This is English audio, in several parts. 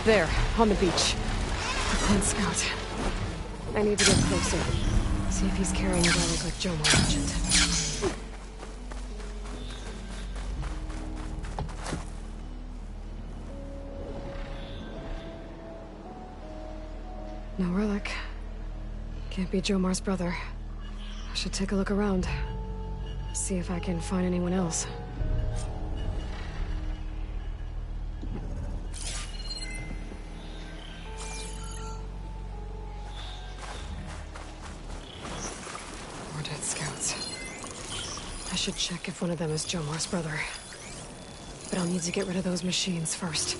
There, on the beach. The Clint Scout. I need to get closer. See if he's carrying a relic like Jomar mentioned. No relic. Can't be Jomar's brother. I should take a look around. See if I can find anyone else. I should check if one of them is Jomar's brother. But I'll need to get rid of those machines first.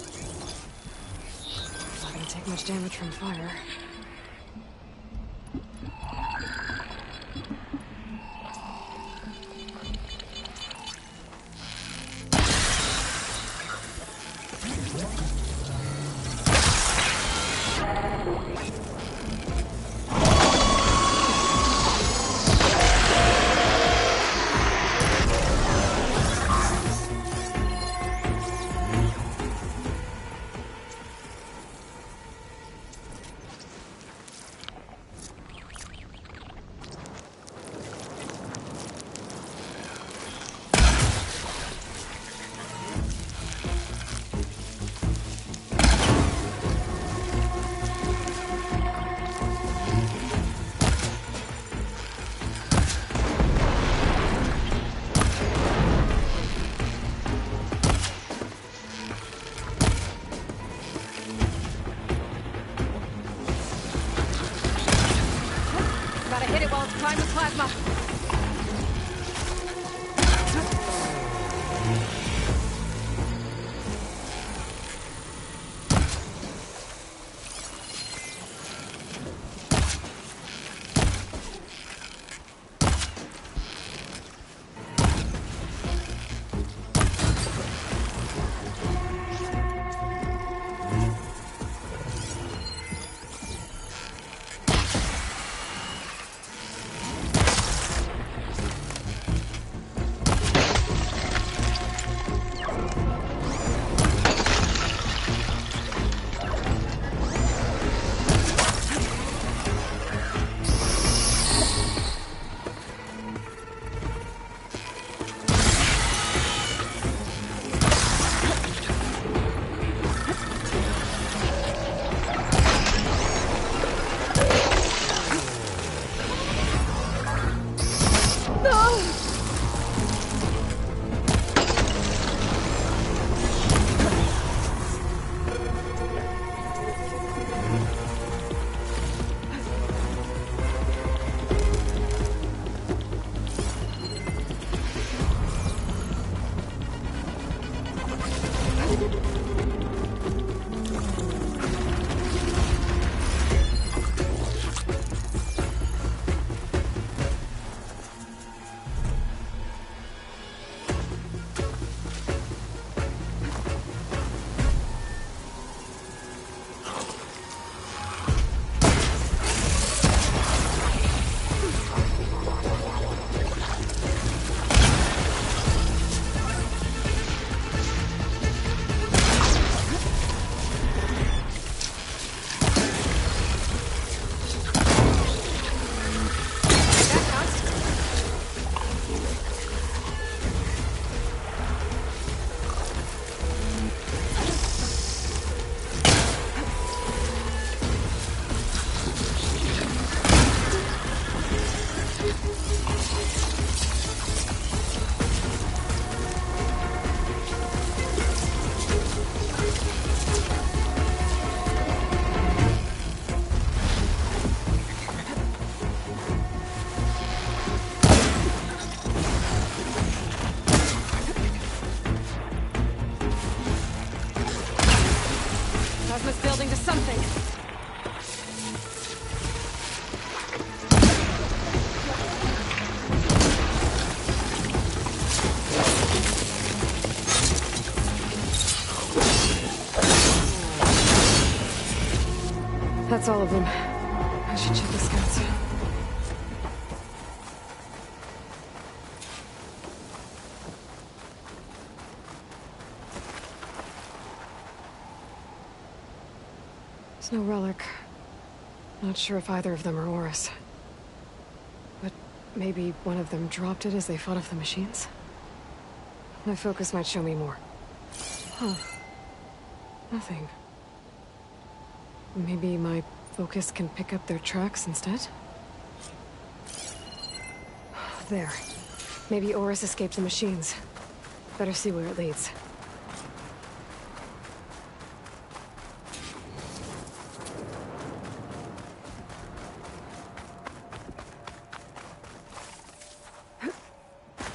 Not gonna take much damage from fire. Find the plasma. That's all of them. I should check the scouts. There's no relic. Not sure if either of them are Oris. But maybe one of them dropped it as they fought off the machines? My focus might show me more. Huh. Nothing. Maybe my focus can pick up their tracks instead? There. Maybe Oris escaped the machines. Better see where it leads.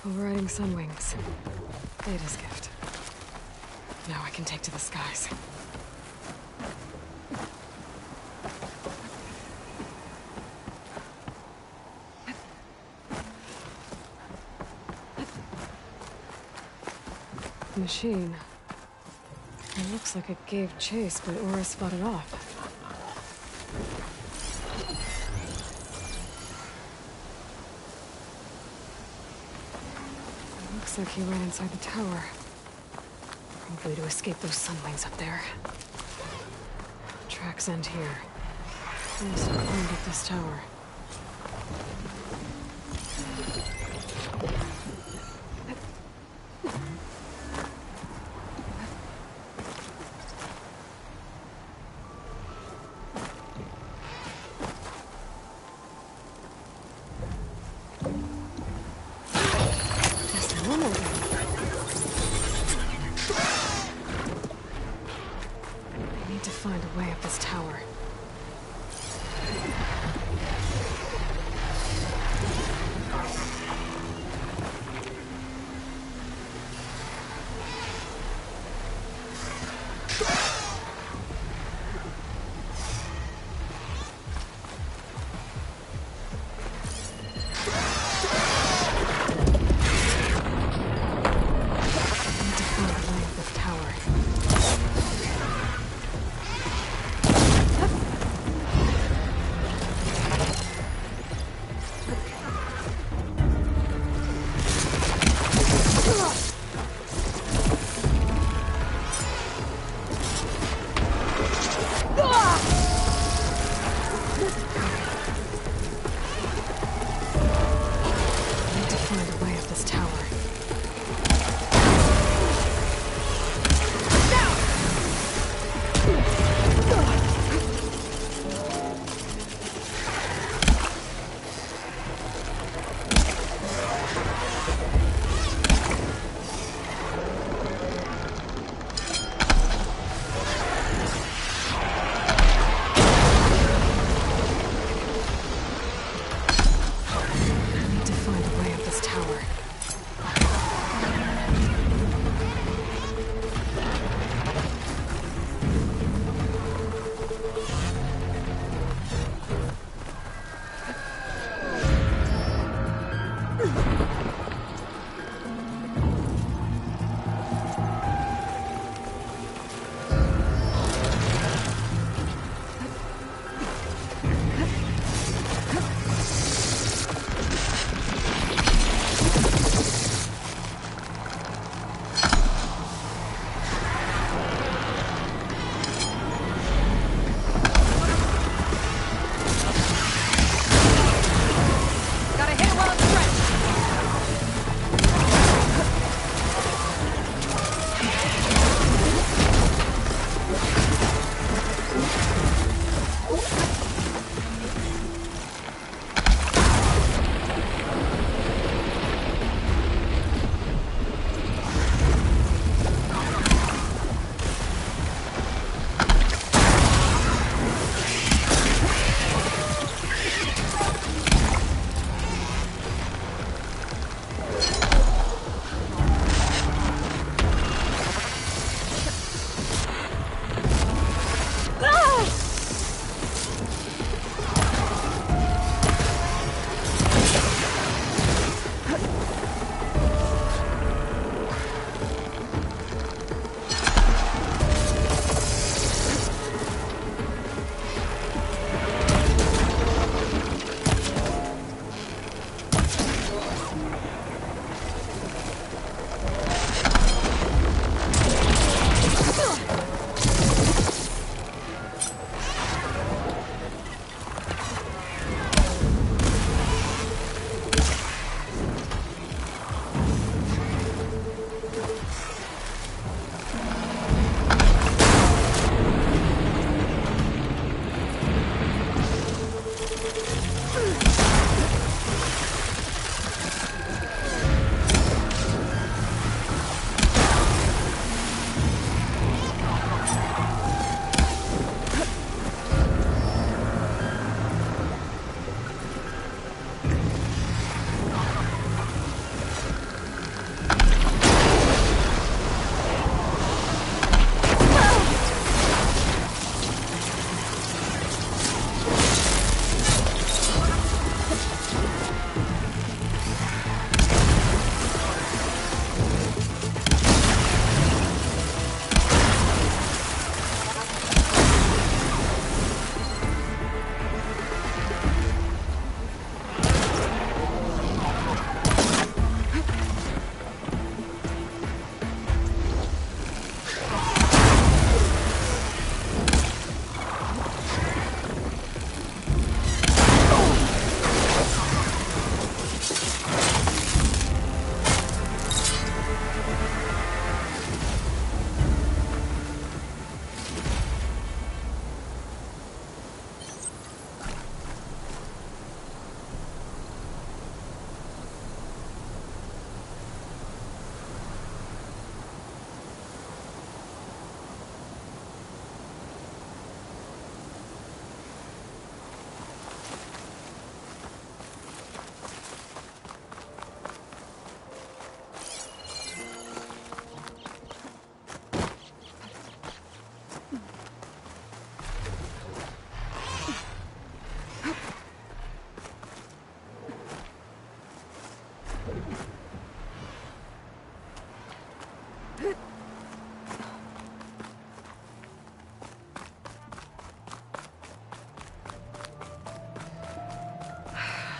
Overriding Sunwings. Data's gift. Now I can take to the skies. Machine. It looks like it gave chase, but Oris fought it off. It looks like he ran inside the tower. Probably to escape those Sunwings up there. Tracks end here. I must have climbed up this tower. Find a way up this tower.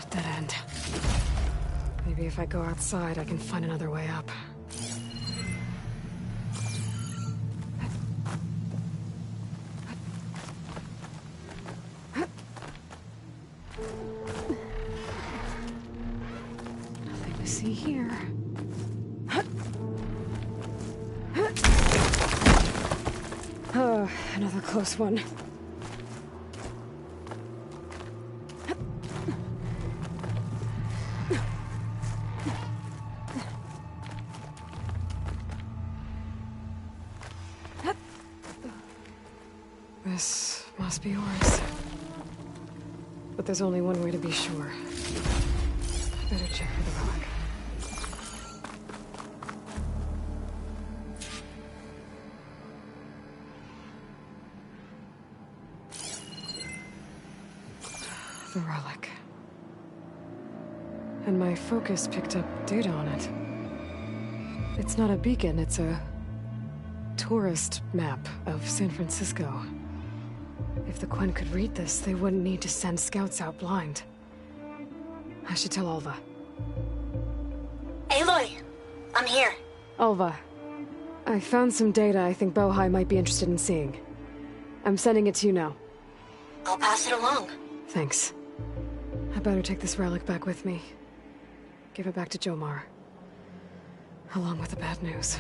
Dead end. Maybe if I go outside, I can find another way up. Nothing to see here. Oh, another close one. This must be yours. But there's only one way to be sure. I better check for the relic. The relic. And my focus picked up data on it. It's not a beacon, it's a tourist map of San Francisco. If the Quen could read this, they wouldn't need to send scouts out blind. I should tell Alva. Aloy! I'm here. Alva, I found some data I think Bohai might be interested in seeing. I'm sending it to you now. I'll pass it along. Thanks. I better take this relic back with me. Give it back to Jomar. Along with the bad news.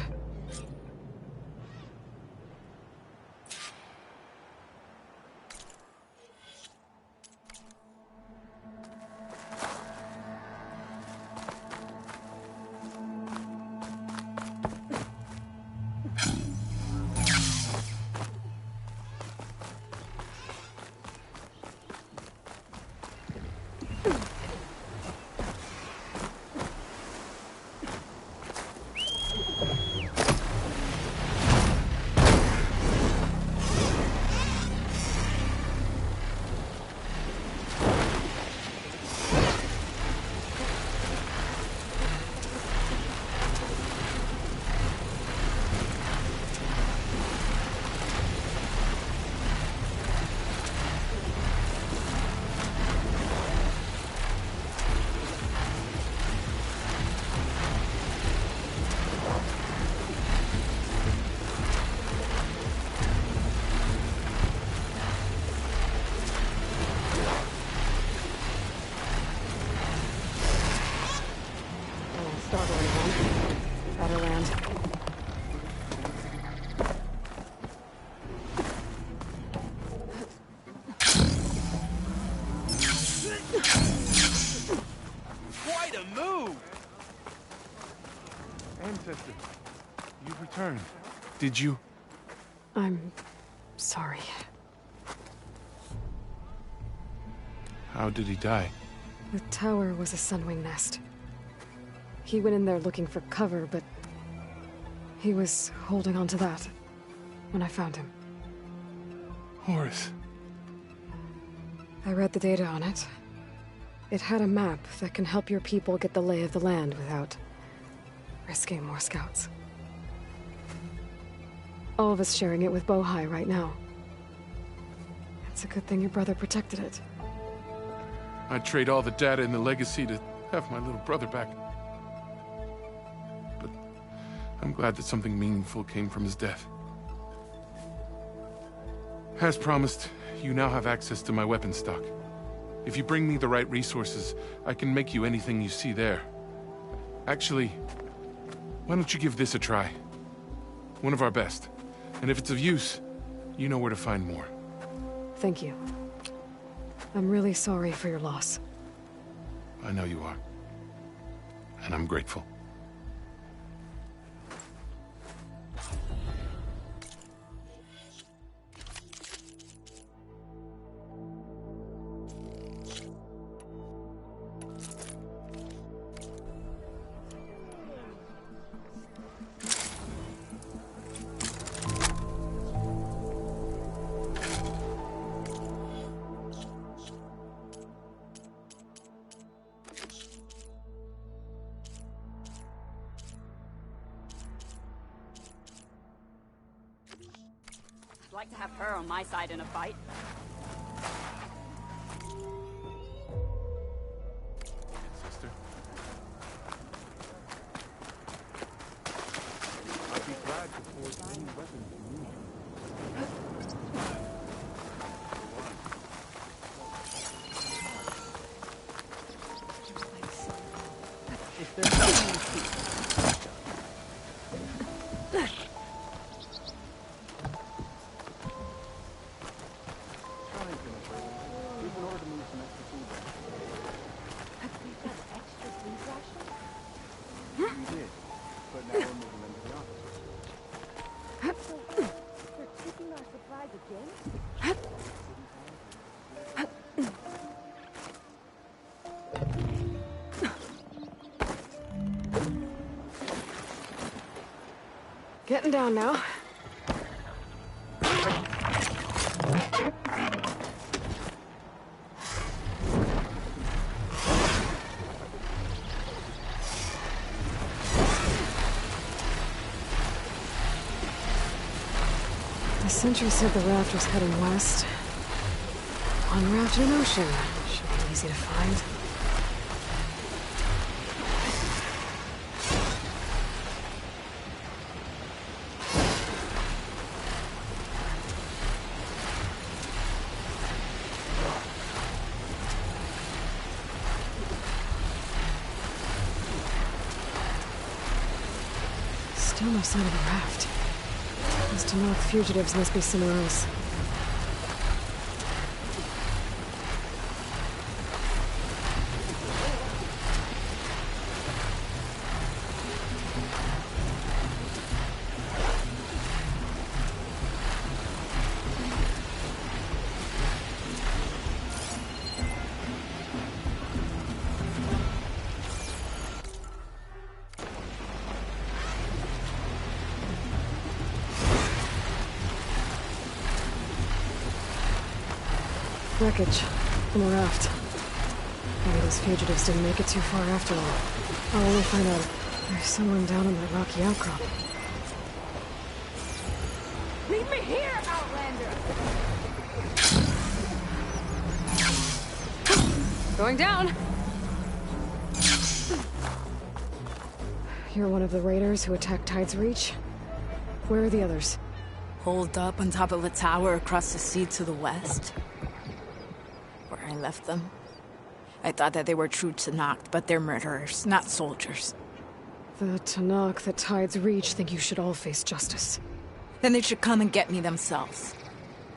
startling one. Better land. Quite a move! Ancestor, you've returned. Did you? I'm sorry. How did he die? The tower was a sunwing nest. He went in there looking for cover, but he was holding on to that when I found him. Horace. I read the data on it. It had a map that can help your people get the lay of the land without risking more scouts. All of us sharing it with Bohai right now. It's a good thing your brother protected it. I'd trade all the data in the legacy to have my little brother back. But I'm glad that something meaningful came from his death. As promised, you now have access to my weapon stock. If you bring me the right resources, I can make you anything you see there. Actually, why don't you give this a try? One of our best. And if it's of use, you know where to find more. Thank you. I'm really sorry for your loss. I know you are. And I'm grateful. I'd like to have her on my side in a fight. Sister. I'd be glad to forge any weapons you need. If there's something to see. Getting down now. The sentry said the raft was heading west. One raft in an ocean. Should be easy to find. Still no sign of the raft. As to know if fugitives must be somewhere else. Wreckage from a raft. Maybe those fugitives didn't make it too far after all. I'll only find out if there's someone down on that rocky outcrop. Leave me here, Outlander! Going down! You're one of the raiders who attacked Tide's Reach? Where are the others? Holed up on top of a tower across the sea to the west. Where I left them. I thought that they were true to Nacht, but they're murderers, not soldiers. The Tanakh that Tides reach think you should all face justice. Then they should come and get me themselves.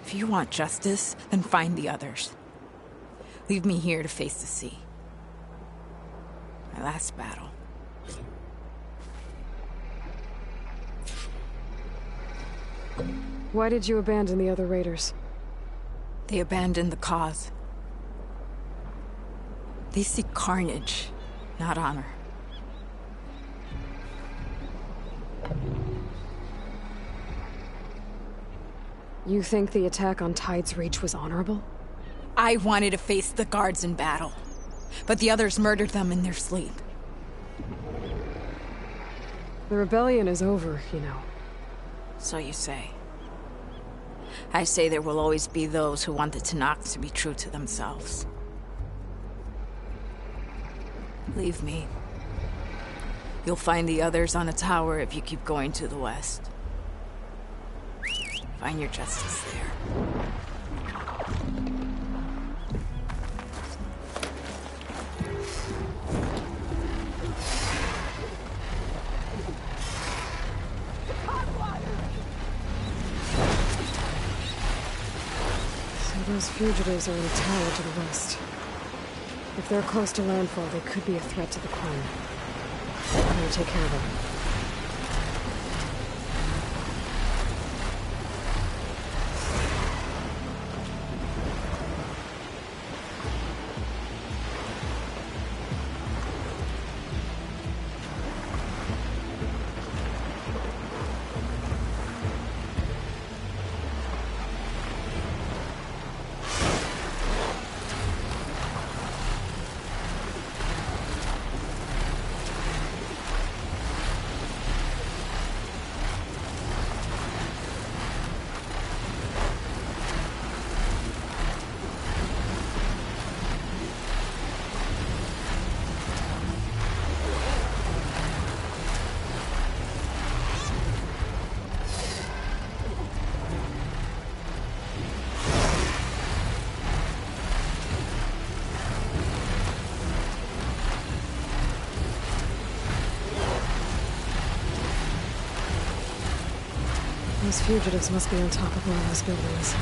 If you want justice, then find the others. Leave me here to face the sea. My last battle. Why did you abandon the other raiders? They abandoned the cause. They seek carnage, not honor. You think the attack on Tides Reach was honorable? I wanted to face the guards in battle, but the others murdered them in their sleep. The rebellion is over, you know. So you say. I say there will always be those who want the Tanakh to be true to themselves. Leave me. You'll find the others on a tower if you keep going to the west. Find your justice there. So those fugitives are in a tower to the west. If they're close to landfall, they could be a threat to the Crown. I'm gonna take care of them. Those fugitives must be on top of one of those buildings.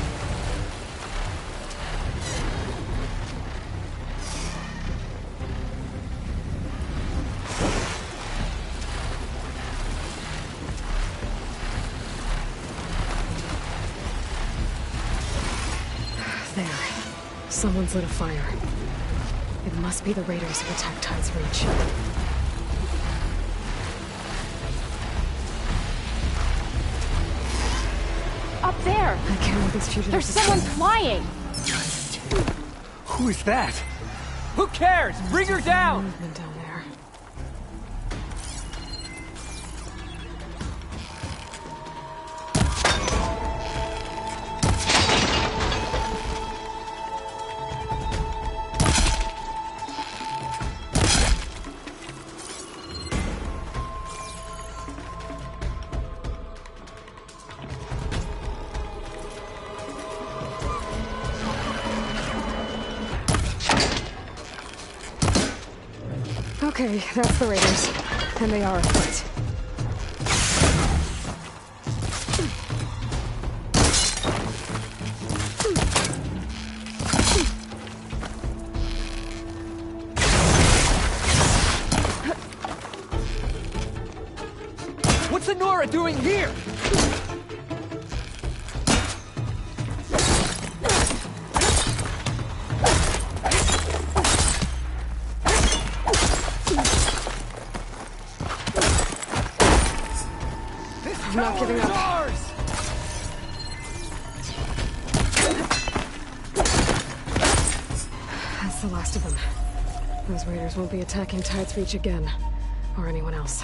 There. Someone's lit a fire. It must be the raiders who attacked Tides Reach. Up there! I can't let these fugitives There's escape. someone flying! Who is that? Who cares? Bring her down! Movement down there. Okay, that's the raiders. And they are a threat. What's Honora doing here? I'm not giving up. Ours! That's the last of them. Those raiders won't be attacking Tides Reach again. Or anyone else.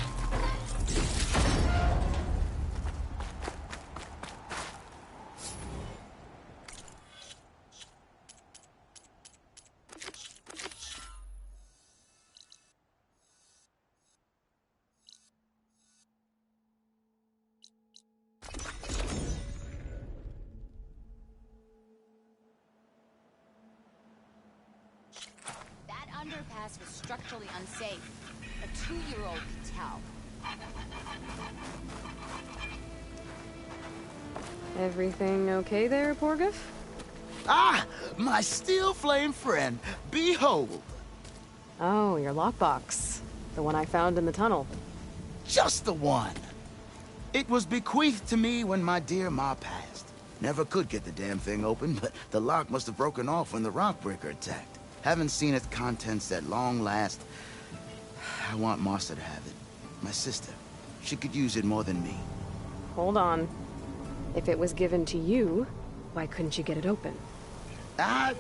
That underpass was structurally unsafe. A 2-year-old could tell. Everything okay there, Porgif? Ah! My steel flame friend, behold! Oh, your lockbox. The one I found in the tunnel. Just the one! It was bequeathed to me when my dear ma passed. Never could get the damn thing open, but the lock must have broken off when the rockbreaker attacked. Haven't seen its contents at long last. I want Martha to have it. My sister. She could use it more than me. Hold on. If it was given to you, why couldn't you get it open? I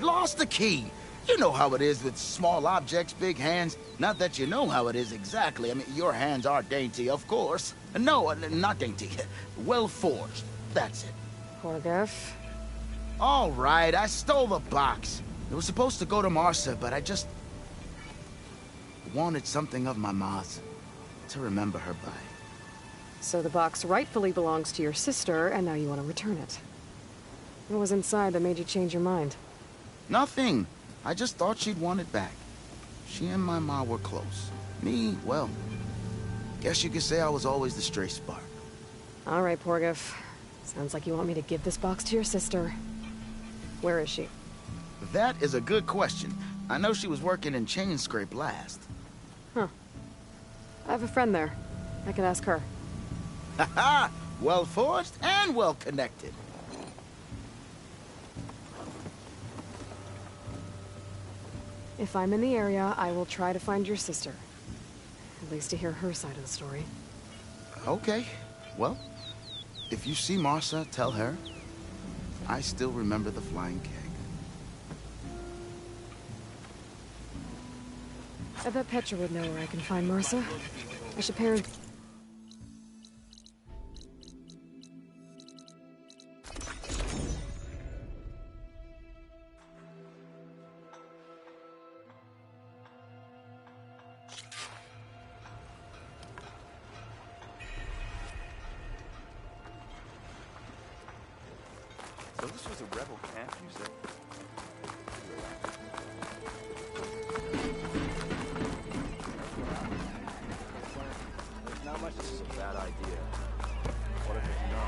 lost the key. You know how it is with small objects, big hands. Not that you know how it is exactly. I mean, your hands are dainty, of course. No, not dainty. Well forged. That's it. Porgif. All right, I stole the box. It was supposed to go to Martha, but I just wanted something of my ma's to remember her by. So the box rightfully belongs to your sister, and now you want to return it. What was inside that made you change your mind? Nothing. I just thought she'd want it back. She and my ma were close. Me, well, guess you could say I was always the stray spark. All right, Porgif. Sounds like you want me to give this box to your sister. Where is she? That is a good question. I know she was working in Chain Scrape last. Huh. I have a friend there. I can ask her. Ha-ha! Well forged and well connected. If I'm in the area, I will try to find your sister. At least to hear her side of the story. Okay. Well, if you see Martha, tell her I still remember the flying keg. I bet Petra would know where I can find Martha. I should pair... So this was a rebel camp, you said? There's not much. This is a bad idea. What if it's not?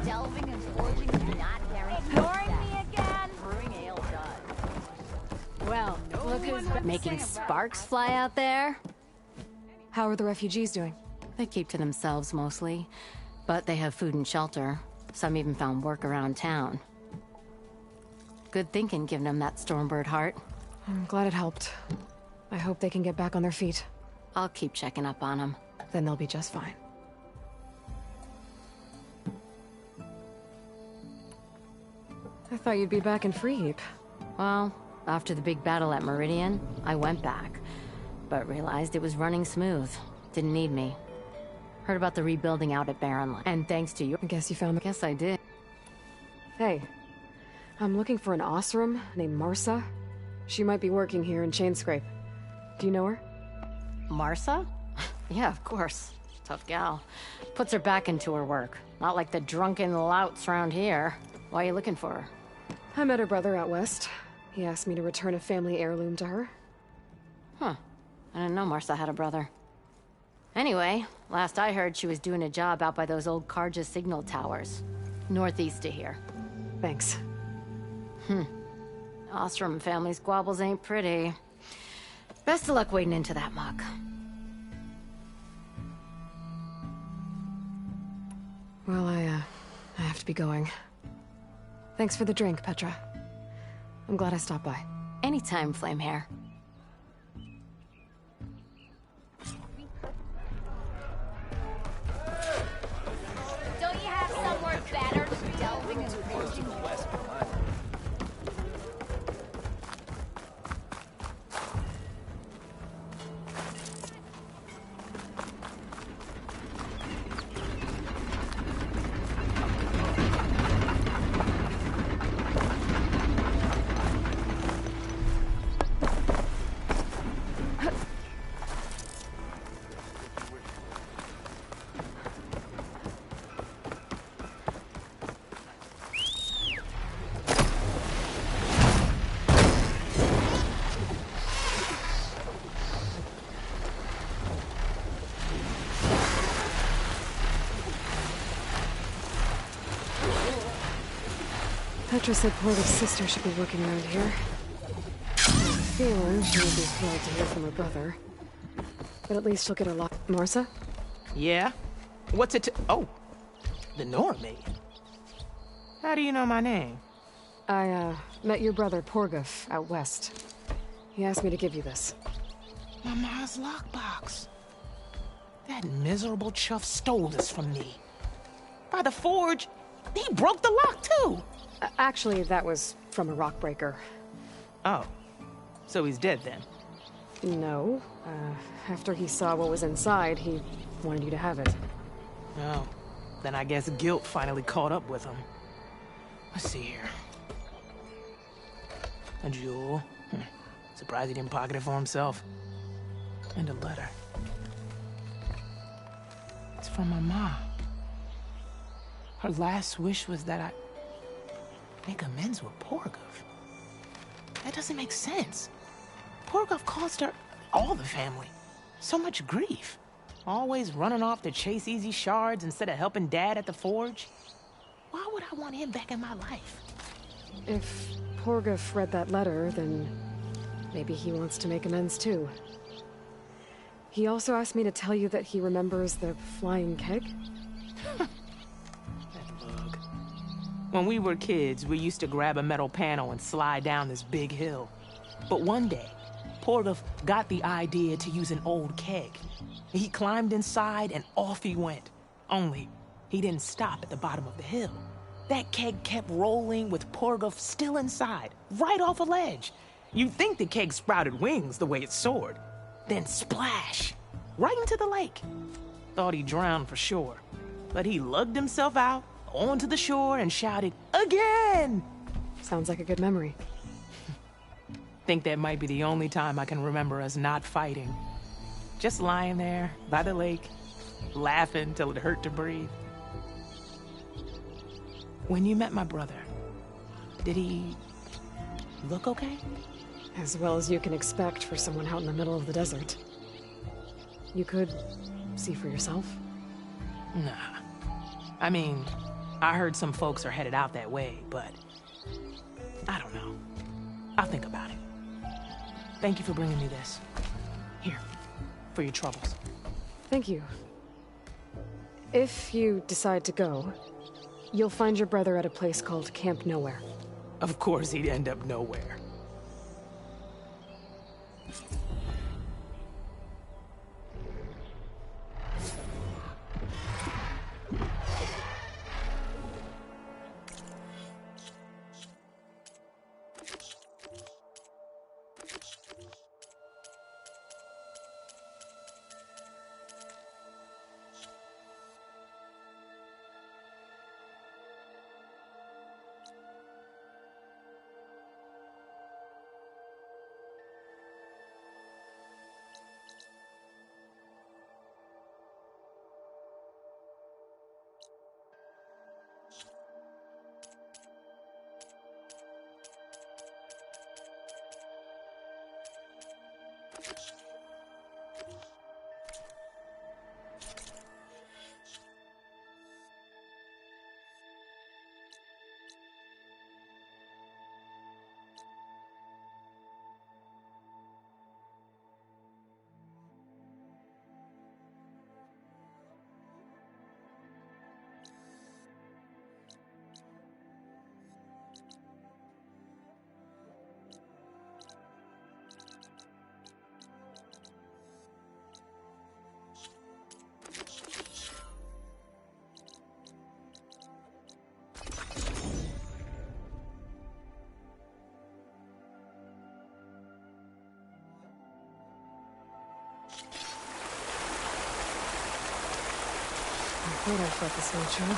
Delving and forging do not guarantee ignoring me again. Brewing ale does. Well, look who's making sparks fly out there. How are the refugees doing? They keep to themselves mostly, but they have food and shelter. Some even found work around town. Good thinking, giving them that Stormbird heart. I'm glad it helped. I hope they can get back on their feet. I'll keep checking up on them. Then they'll be just fine. I thought you'd be back in Freeheap. Well, after the big battle at Meridian, I went back, but realized it was running smooth. Didn't need me. Heard about the rebuilding out at Barrenland, and thanks to you... I guess you found the... Guess I did. Hey, I'm looking for an Osram named Martha. She might be working here in Chainscrape. Do you know her? Martha? Yeah, of course. Tough gal. Puts her back into her work. Not like the drunken louts around here. Why are you looking for her? I met her brother out west. He asked me to return a family heirloom to her. Huh. I didn't know Martha had a brother. Anyway, last I heard she was doing a job out by those old Karja signal towers. Northeast of here. Thanks. Ostrom family squabbles ain't pretty. Best of luck wading into that muck. Well, I have to be going. Thanks for the drink, Petra. I'm glad I stopped by. Anytime, Flamehair. Don't you have somewhere better to be delving and forging? Petra said Porter's sister should be working around here. I have a feeling she would be thrilled to hear from her brother. But at least she'll get her lock. Marsa? Yeah? What's it to— Oh, the Nora maid. How do you know my name? I, met your brother Porguf out west. He asked me to give you this. My ma's lockbox. That miserable chuff stole this from me. By the forge, he broke the lock too. Actually, that was from a rock breaker. Oh, so he's dead then? No. After he saw what was inside, he wanted you to have it. Oh, then I guess guilt finally caught up with him. Let's see here. A jewel. Surprised he didn't pocket it for himself. And a letter. It's from my mom. Her last wish was that I make amends with Porguf. That doesn't make sense. Porguf caused her, all the family, so much grief. Always running off to chase easy shards instead of helping Dad at the forge. Why would I want him back in my life? If Porguf read that letter, then maybe he wants to make amends too. He also asked me to tell you that he remembers the flying keg. That bug. When we were kids, we used to grab a metal panel and slide down this big hill. But one day, Porguf got the idea to use an old keg. He climbed inside and off he went. Only, he didn't stop at the bottom of the hill. That keg kept rolling with Porguf still inside, right off a ledge. You'd think the keg sprouted wings the way it soared. Then splash! Right into the lake. Thought he drowned for sure. But he lugged himself out, onto the shore, and shouted, "Again!" Sounds like a good memory. Think that might be the only time I can remember us not fighting. Just lying there, by the lake, laughing till it hurt to breathe. When you met my brother, did he look okay? As well as you can expect for someone out in the middle of the desert. You could see for yourself. Nah. I mean, I heard some folks are headed out that way, but I don't know. I'll think about it. Thank you for bringing me this. Here, for your troubles. Thank you. If you decide to go, you'll find your brother at a place called Camp Nowhere. Of course he'd end up nowhere. I thought I felt the same chill.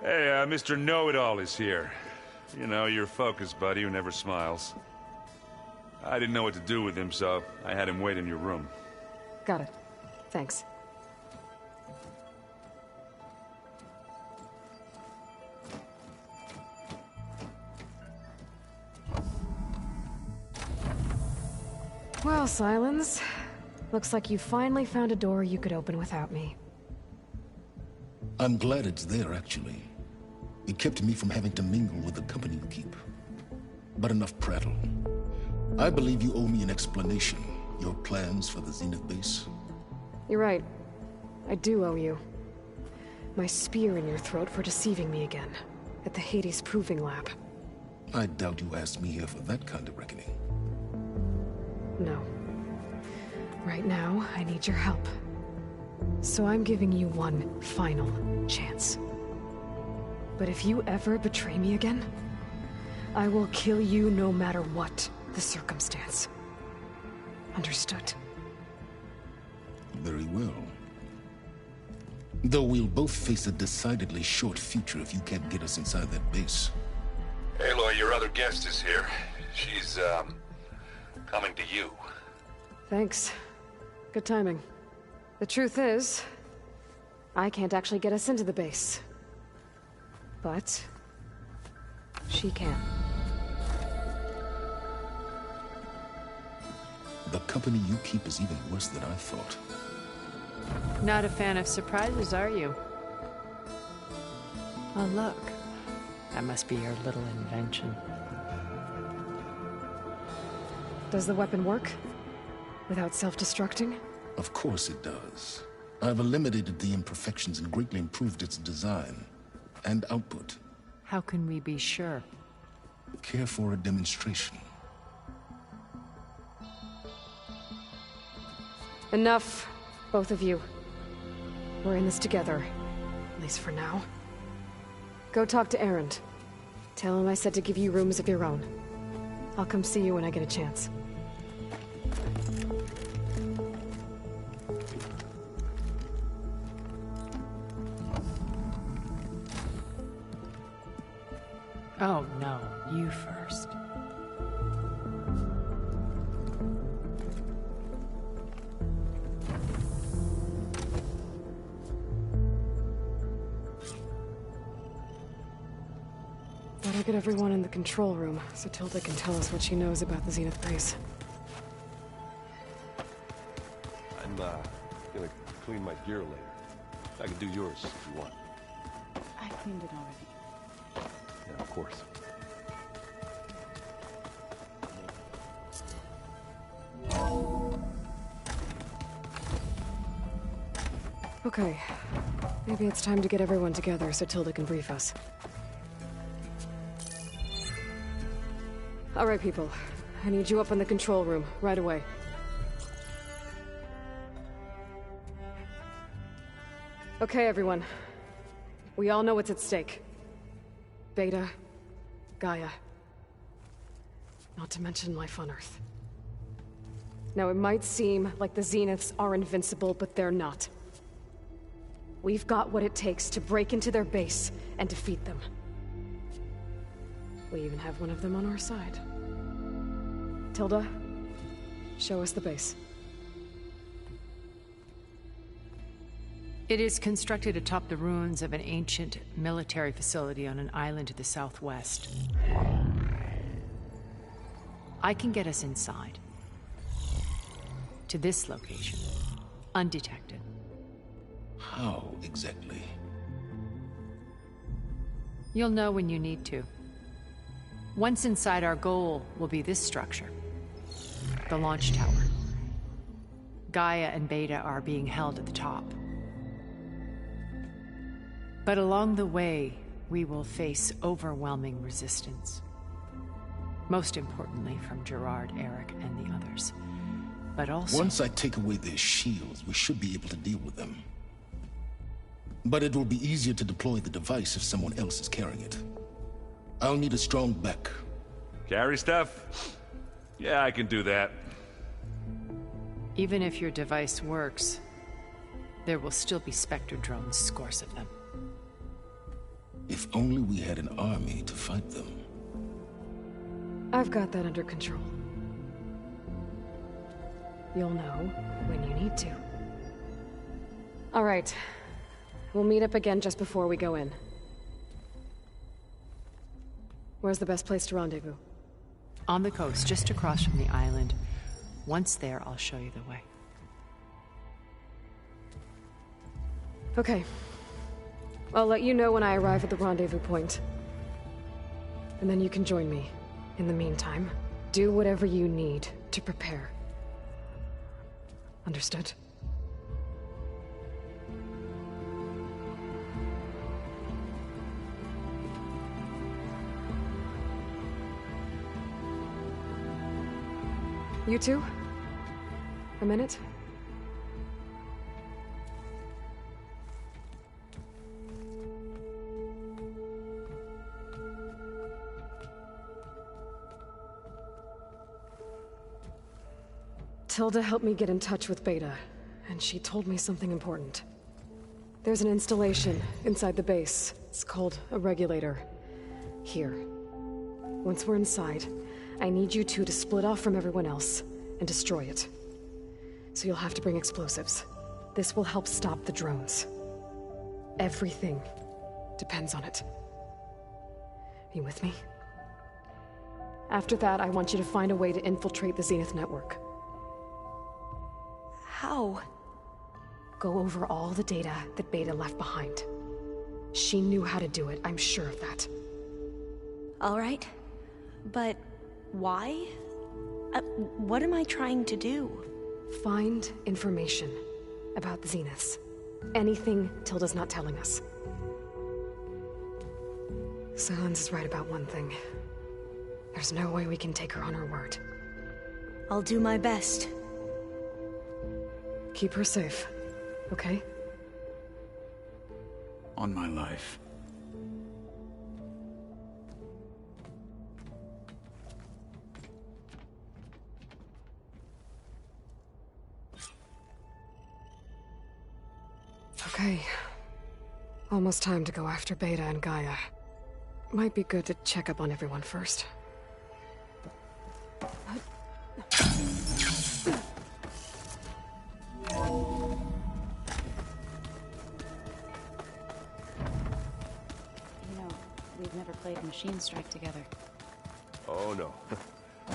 Hey, Mr. Know-It-All is here. You know, your focus buddy who never smiles. I didn't know what to do with him, so I had him wait in your room. Got it. Thanks. Well, Silence. Looks like you finally found a door you could open without me. I'm glad it's there, actually. It kept me from having to mingle with the company you keep. But enough prattle. I believe you owe me an explanation. Your plans for the Zenith base? You're right. I do owe you. My spear in your throat for deceiving me again. At the Hades Proving Lab. I doubt you asked me here for that kind of reckoning. No. Right now, I need your help. So I'm giving you one final chance. But if you ever betray me again, I will kill you no matter what the circumstance. Understood? Very well. Though we'll both face a decidedly short future if you can't get us inside that base. Aloy, your other guest is here. She's, coming to you. Thanks. Good timing. The truth is, I can't actually get us into the base. But she can. The company you keep is even worse than I thought. Not a fan of surprises, are you? Oh, look. That must be your little invention. Does the weapon work? Without self-destructing? Of course it does. I've eliminated the imperfections and greatly improved its design and output. How can we be sure? Care for a demonstration? Enough, both of you. We're in this together, at least for now. Go talk to Erend. Tell him I said to give you rooms of your own. I'll come see you when I get a chance. Oh, no. You first. Better get everyone in the control room, so Tilda can tell us what she knows about the Zenith base. I'm, gonna clean my gear later. I can do yours if you want. I cleaned it already. Yeah, of course. Okay. Maybe it's time to get everyone together so Tilda can brief us. All right, people. I need you up in the control room, right away. Okay, everyone. We all know what's at stake. Beta, Gaia. Not to mention life on Earth. Now, it might seem like the Zeniths are invincible, but they're not. We've got what it takes to break into their base and defeat them. We even have one of them on our side. Tilda, show us the base. It is constructed atop the ruins of an ancient military facility on an island to the southwest. I can get us inside. To this location. Undetected. How exactly? You'll know when you need to. Once inside, our goal will be this structure. The launch tower. Gaia and Beta are being held at the top. But along the way, we will face overwhelming resistance. Most importantly from Gerard, Eric, and the others. But also... Once I take away their shields, we should be able to deal with them. But it will be easier to deploy the device if someone else is carrying it. I'll need a strong back. Carry stuff? Yeah, I can do that. Even if your device works, there will still be Spectre drones, scores of them. If only we had an army to fight them. I've got that under control. You'll know when you need to. All right. We'll meet up again just before we go in. Where's the best place to rendezvous? On the coast, just across from the island. Once there, I'll show you the way. Okay. I'll let you know when I arrive at the rendezvous point. And then you can join me. In the meantime, do whatever you need to prepare. Understood? You two? A minute? Tilda helped me get in touch with Beta, and she told me something important. There's an installation inside the base. It's called a regulator. Here. Once we're inside, I need you two to split off from everyone else and destroy it. So you'll have to bring explosives. This will help stop the drones. Everything depends on it. Are you with me? After that, I want you to find a way to infiltrate the Zenith network. How? Go over all the data that Beta left behind. She knew how to do it, I'm sure of that. All right. But why? What am I trying to do? Find information about the Zeniths. Anything Tilda's not telling us. Silence is right about one thing. There's no way we can take her on her word. I'll do my best. Keep her safe, okay? On my life. Okay. Almost time to go after Beta and Gaia. Might be good to check up on everyone first. We've never played Machine Strike together. Oh no.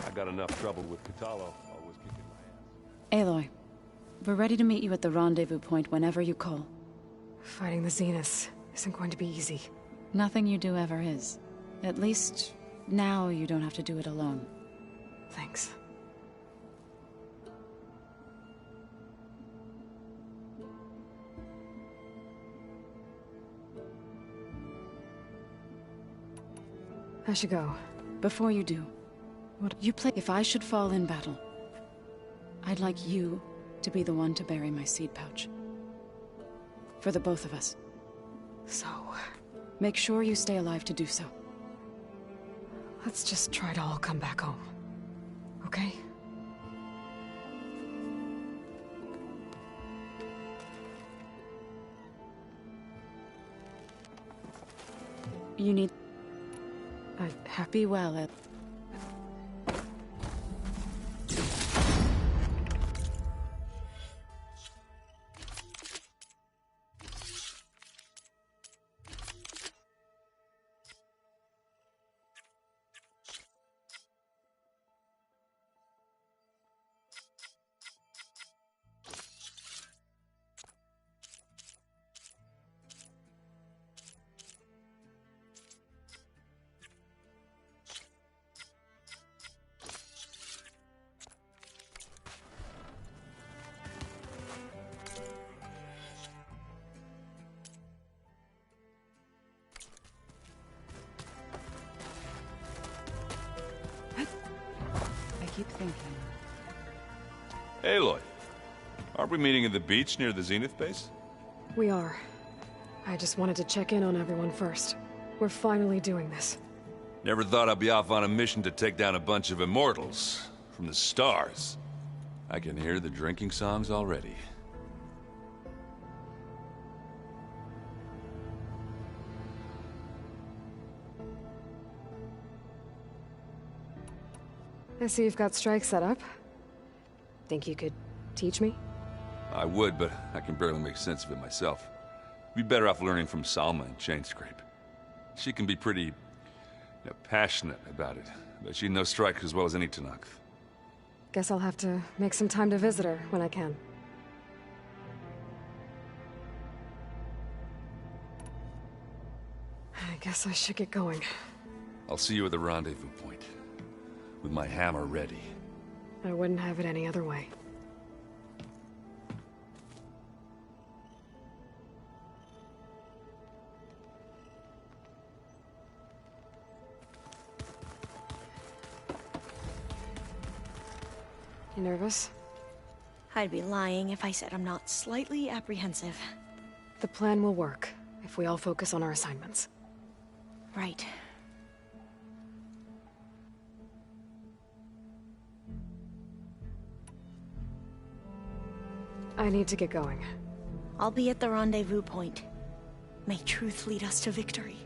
I got enough trouble with Catalo, always kicking my ass. Aloy, we're ready to meet you at the rendezvous point whenever you call. Fighting the Zeniths isn't going to be easy. Nothing you do ever is. At least, now you don't have to do it alone. Thanks. I should go. Before you do, what you play? If I should fall in battle, I'd like you to be the one to bury my seed pouch. For the both of us. So... make sure you stay alive to do so. let's just try to all come back home. Okay? You need... Be well, Ed. Keep thinking. Aloy, aren't we meeting at the beach near the Zenith base? We are. I just wanted to check in on everyone first. We're finally doing this. Never thought I'd be off on a mission to take down a bunch of immortals from the stars. I can hear the drinking songs already. I see you've got strike set up. Think you could teach me? I would, but I can barely make sense of it myself. Be better off learning from Salma and Chainscrape. She can be pretty, passionate about it, but she knows strike as well as any Tanakh. Guess I'll have to make some time to visit her when I can. I guess I should get going. I'll see you at the rendezvous point, with my hammer ready. I wouldn't have it any other way. You nervous? I'd be lying if I said I'm not slightly apprehensive. The plan will work, if we all focus on our assignments. Right. I need to get going. I'll be at the rendezvous point. May truth lead us to victory.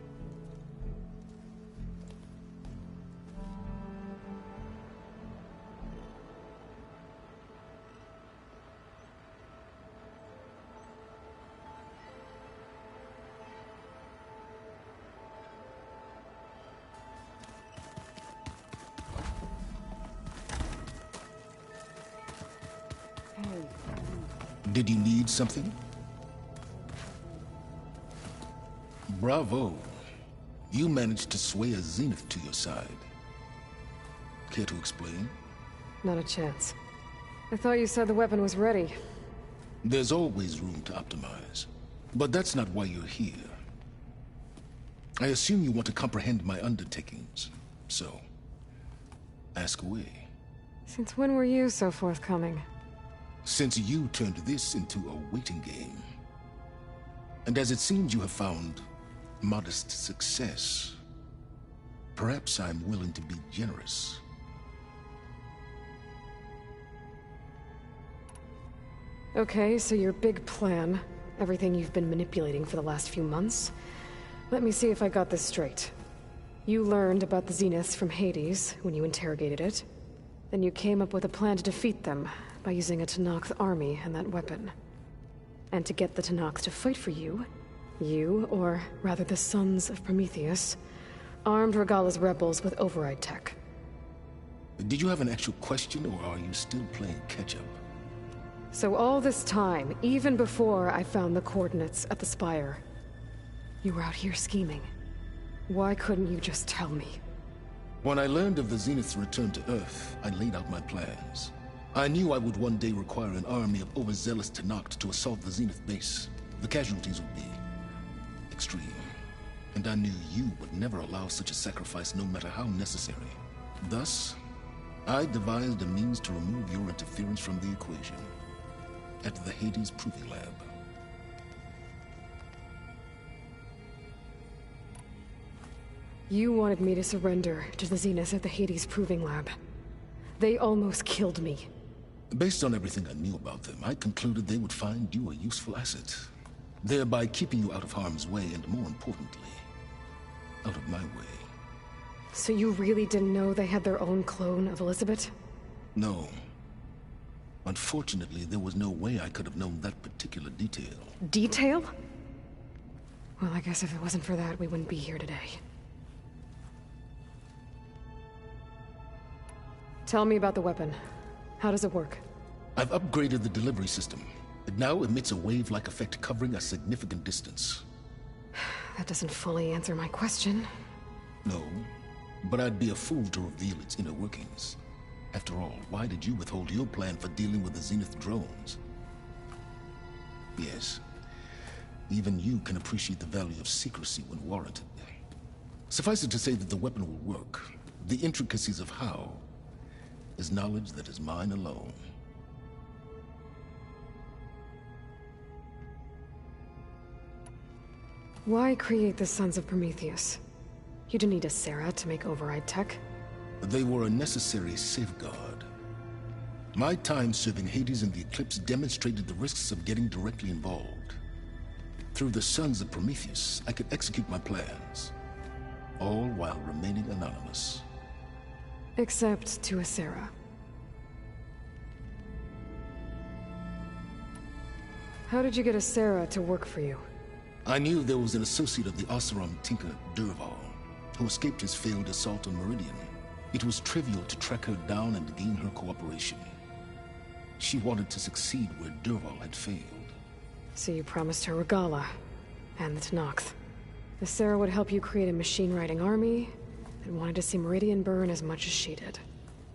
Did you need something? Bravo. You managed to sway a Zenith to your side. Care to explain? Not a chance. I thought you said the weapon was ready. There's always room to optimize. But that's not why you're here. I assume you want to comprehend my undertakings. So, ask away. Since when were you so forthcoming? Since you turned this into a waiting game. And as it seems you have found modest success, perhaps I'm willing to be generous. Okay, so your big plan, everything you've been manipulating for the last few months. Let me see if I got this straight. You learned about the Zeniths from Hades when you interrogated it. Then you came up with a plan to defeat them by using a Tenakth army and that weapon. And to get the Tenakth to fight for you, or rather the Sons of Prometheus, armed Regala's rebels with override tech. Did you have an actual question, or are you still playing catch-up? So all this time, even before I found the coordinates at the Spire, you were out here scheming. Why couldn't you just tell me? When I learned of the Zenith's return to Earth, I laid out my plans. I knew I would one day require an army of overzealous Tenakth to assault the Zenith base. The casualties would be extreme. And I knew you would never allow such a sacrifice, no matter how necessary. Thus, I devised a means to remove your interference from the equation. At the Hades Proving Lab. You wanted me to surrender to the Zeniths at the Hades Proving Lab. They almost killed me. Based on everything I knew about them, I concluded they would find you a useful asset, thereby keeping you out of harm's way and, more importantly, out of my way. So you really didn't know they had their own clone of Elizabeth? No. Unfortunately, there was no way I could have known that particular detail. Detail? Well, I guess if it wasn't for that, we wouldn't be here today. Tell me about the weapon. How does it work? I've upgraded the delivery system. It now emits a wave-like effect covering a significant distance. That doesn't fully answer my question. No, but I'd be a fool to reveal its inner workings. After all, why did you withhold your plan for dealing with the Zenith drones? Yes, even you can appreciate the value of secrecy when warranted. Suffice it to say that the weapon will work. The intricacies of how is knowledge that is mine alone. Why create the Sons of Prometheus? You didn't need a Sarah to make override tech. They were a necessary safeguard. My time serving Hades and the Eclipse demonstrated the risks of getting directly involved. Through the Sons of Prometheus, I could execute my plans, all while remaining anonymous. Except to a Sarah. How did you get a Sarah to work for you? I knew there was an associate of the Oseram tinker, Durval, who escaped his failed assault on Meridian. It was trivial to track her down and gain her cooperation. She wanted to succeed where Durval had failed. So you promised her Regala, and the Tenakth. The Sarah would help you create a machine-riding army, and wanted to see Meridian burn as much as she did.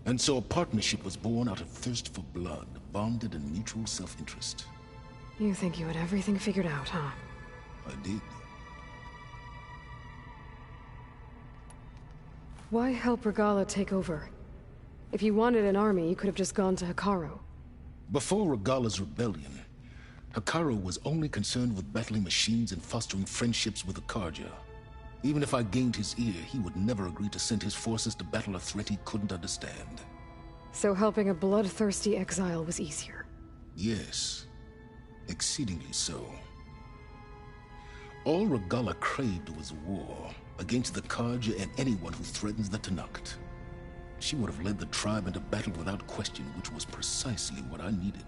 And so a partnership was born out of thirst for blood, bonded in mutual self-interest. You think you had everything figured out, huh? I did. Why help Regala take over? If you wanted an army, you could have just gone to Hekarro. Before Regala's rebellion, Hekarro was only concerned with battling machines and fostering friendships with the Karja. Even if I gained his ear, he would never agree to send his forces to battle a threat he couldn't understand. So helping a bloodthirsty exile was easier? Yes. Exceedingly so. All Regala craved was war, against the Karja and anyone who threatens the Tenakth. She would have led the tribe into battle without question, which was precisely what I needed.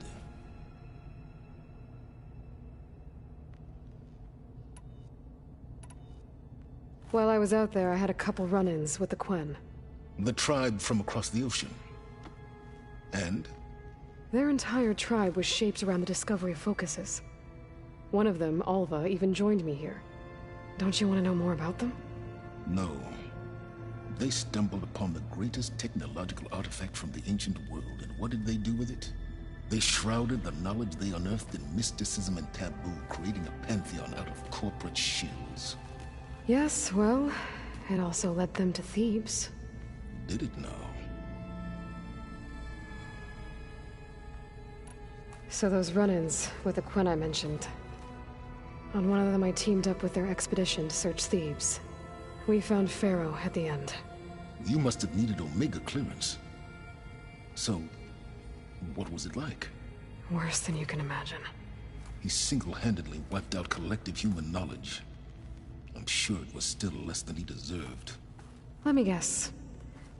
While I was out there, I had a couple run-ins with the Quen. The tribe from across the ocean. And? Their entire tribe was shaped around the discovery of focuses. One of them, Alva, even joined me here. Don't you want to know more about them? No. They stumbled upon the greatest technological artifact from the ancient world, and what did they do with it? They shrouded the knowledge they unearthed in mysticism and taboo, creating a pantheon out of corporate shills. Yes, well, it also led them to Thebes. Did it now? So those run-ins with the Quen I mentioned. On one of them I teamed up with their expedition to search Thebes. We found Pharaoh at the end. You must have needed Omega clearance. So, what was it like? Worse than you can imagine. He single-handedly wiped out collective human knowledge. I'm sure it was still less than he deserved. Let me guess.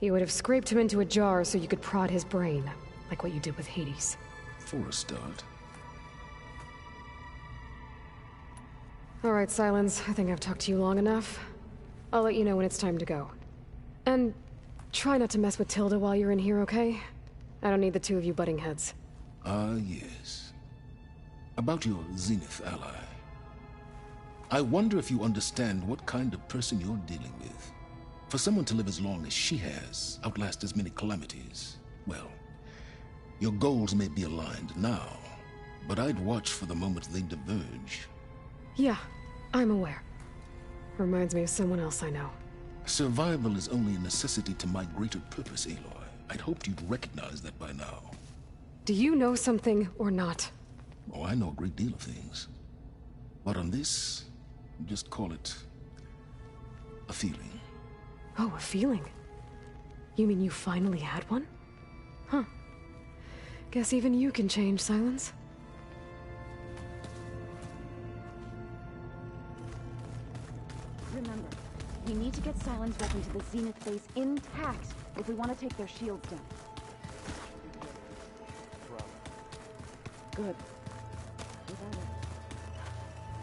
You would have scraped him into a jar so you could prod his brain, like what you did with Hades. For a start. All right, Silence. I think I've talked to you long enough. I'll let you know when it's time to go. And try not to mess with Tilda while you're in here, okay? I don't need the two of you butting heads. Ah, yes. About your Zenith ally. I wonder if you understand what kind of person you're dealing with. For someone to live as long as she has, outlast as many calamities, well, your goals may be aligned now, but I'd watch for the moment they diverge. Yeah, I'm aware. Reminds me of someone else I know. Survival is only a necessity to my greater purpose, Aloy. I'd hoped you'd recognize that by now. Do you know something or not? Oh, I know a great deal of things. But on this, just call it a feeling. Oh, a feeling? You mean you finally had one? Huh. Guess even you can change, Silence. Remember, we need to get Silence weapon to the Zenith base intact if we want to take their shields down. Good.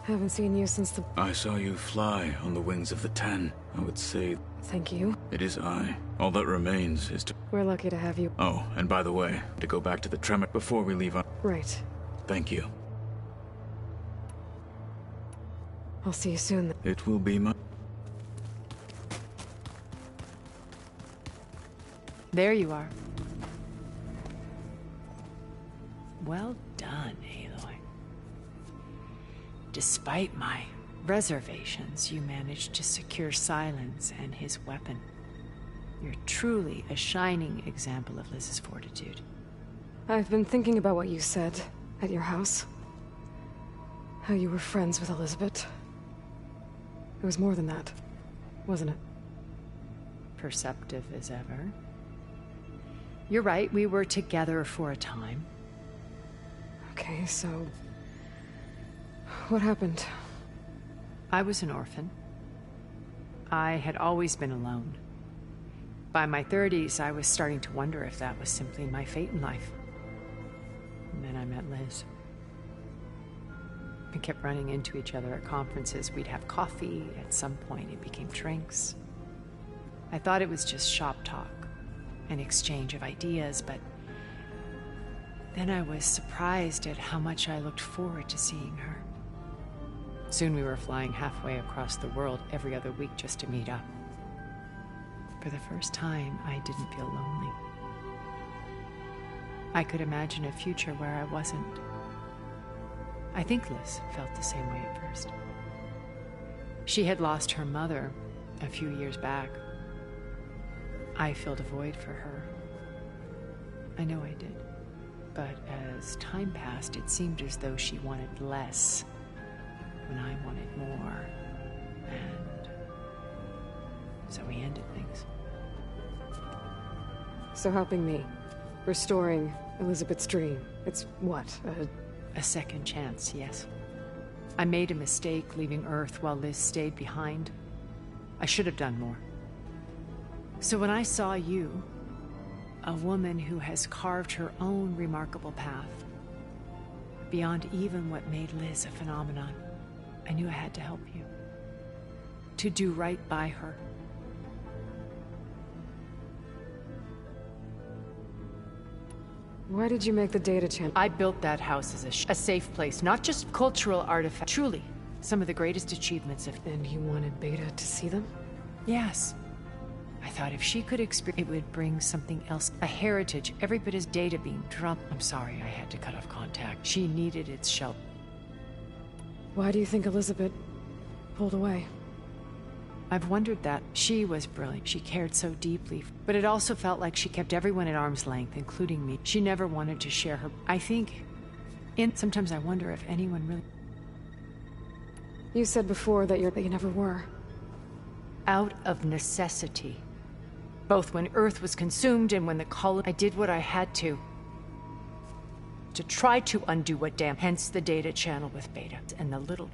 Haven't seen you since the... I saw you fly on the wings of the Ten. I would say... Thank you. It is I. All that remains is to... We're lucky to have you. Oh, and by the way, to go back to the Tremec before we leave on... Right. Thank you. I'll see you soon. It will be my... There you are. Well done, Aloy. Despite my reservations, you managed to secure Silence and his weapon. You're truly a shining example of Liz's fortitude. I've been thinking about what you said at your house. How you were friends with Elizabeth. It was more than that, wasn't it? Perceptive as ever. You're right, we were together for a time. Okay, so... what happened? I was an orphan. I had always been alone. By my 30s, I was starting to wonder if that was simply my fate in life. And then I met Liz. We kept running into each other at conferences. We'd have coffee. At some point, it became drinks. I thought it was just shop talk. an exchange of ideas, but then I was surprised at how much I looked forward to seeing her. Soon we were flying halfway across the world every other week just to meet up. For the first time, I didn't feel lonely. I could imagine a future where I wasn't. I think Liz felt the same way at first. She had lost her mother a few years back. I filled a void for her. I know I did. But as time passed, it seemed as though she wanted less when I wanted more. And so we ended things. So helping me, restoring Elizabeth's dream, it's what, a second chance, yes. I made a mistake leaving Earth while Liz stayed behind. I should have done more. So when I saw you, a woman who has carved her own remarkable path, beyond even what made Liz a phenomenon, I knew I had to help you. To do right by her. Why did you make the data channel? I built that house as a safe place, not just cultural artifact. Truly, some of the greatest achievements of... And you wanted Beta to see them? Yes. I thought if she could experience, it would bring something else. A heritage, every bit as data being dropped. I'm sorry I had to cut off contact. She needed its shelter. Why do you think Elizabeth pulled away? I've wondered that. She was brilliant. She cared so deeply. But it also felt like she kept everyone at arm's length, including me. She never wanted to share her... I think... Sometimes I wonder if anyone really... You said before that you never were. Out of necessity. Both when Earth was consumed and when the colony... I did what I had to try to undo what damaged. Hence the data channel with Beta and the little...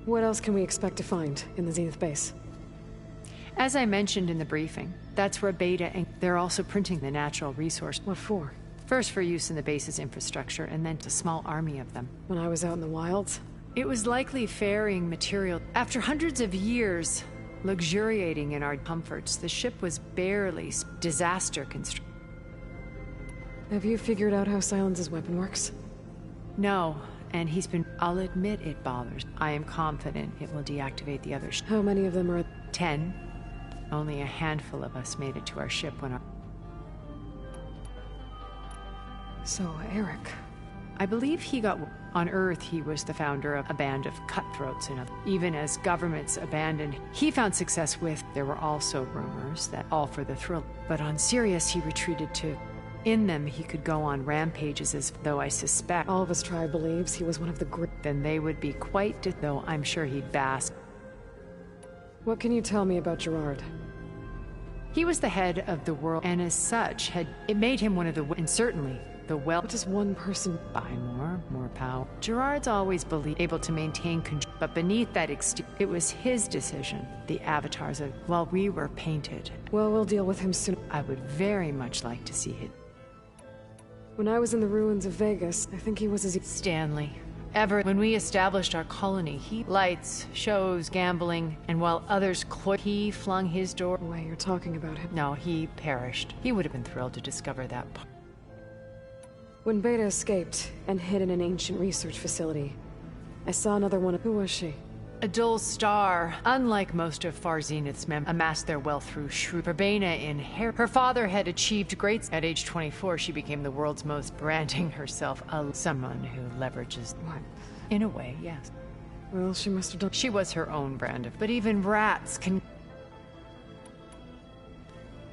What else can we expect to find in the Zenith base? As I mentioned in the briefing, that's where Beta and... They're also printing the natural resource. What for? First for use in the base's infrastructure, and then a small army of them. When I was out in the wilds? It was likely ferrying material. After hundreds of years luxuriating in our comforts, the ship was barely disaster constructed. Have you figured out how Silence's weapon works? No, and he's been... I'll admit it bothers. I am confident it will deactivate the others. How many of them are... 10. Only a handful of us made it to our ship when our... So, Eric... I believe he got... On Earth, he was the founder of a band of cutthroats, and even as governments abandoned, he found success with... There were also rumors that all for the thrill. But on Sirius, he retreated to... In them, he could go on rampages as though I suspect... All of his tribe believes he was one of the great... Then they would be quite... Though I'm sure he'd bask. What can you tell me about Gerard? He was the head of the world, and as such, it made him one of the... And certainly, the well... What does one person... Buy more power. Gerard's always believed able to maintain control, but beneath that it was his decision. The avatars of... While we were painted. Well, we'll deal with him soon. I would very much like to see it. When I was in the ruins of Vegas, I think he was as... Stanley. When we established our colony, he... Lights, shows, gambling, and while others he flung his door... Wait, you're talking about him? No, he perished. He would have been thrilled to discover that part. When Beta escaped and hid in an ancient research facility, I saw another one. Who was she? A dull star, unlike most of Far Zenith's members, amassed their wealth through Verbena in her father had achieved great. At age 24, she became the world's most branding herself someone who leverages. What? In a way, yes. Well, she must have done. She was her own brand of. But even rats can.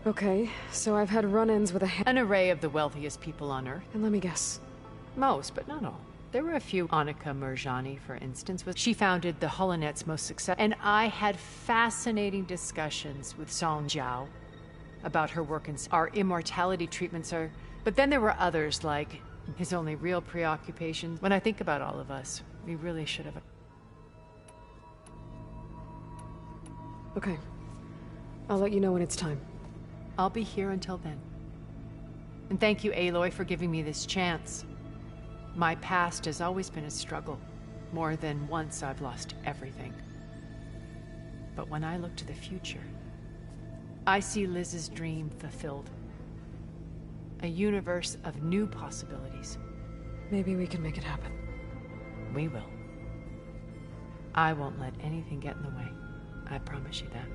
Okay, so I've had run-ins with an array of the wealthiest people on Earth. And let me guess. Most, but not all. There were a few. Annika Murjani, for instance, she founded the Holonet's most successful. And I had fascinating discussions with Song Jiao about her work and our immortality treatments are. But then there were others, like his only real preoccupation. When I think about all of us, we really should have. Okay. I'll let you know when it's time. I'll be here until then. And thank you, Aloy, for giving me this chance. My past has always been a struggle. More than once I've lost everything. But when I look to the future, I see Liz's dream fulfilled. A universe of new possibilities. Maybe we can make it happen. We will. I won't let anything get in the way. I promise you that.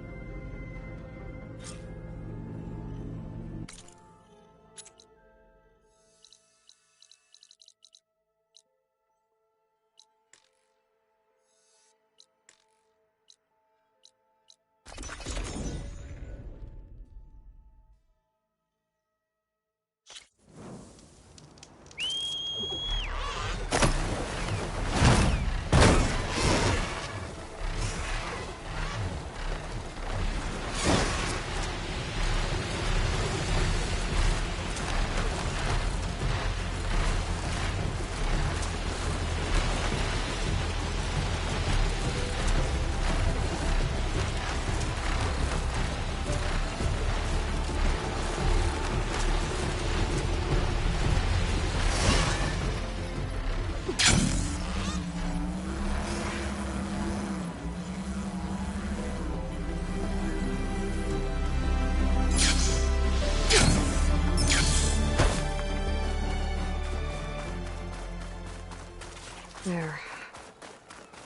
There.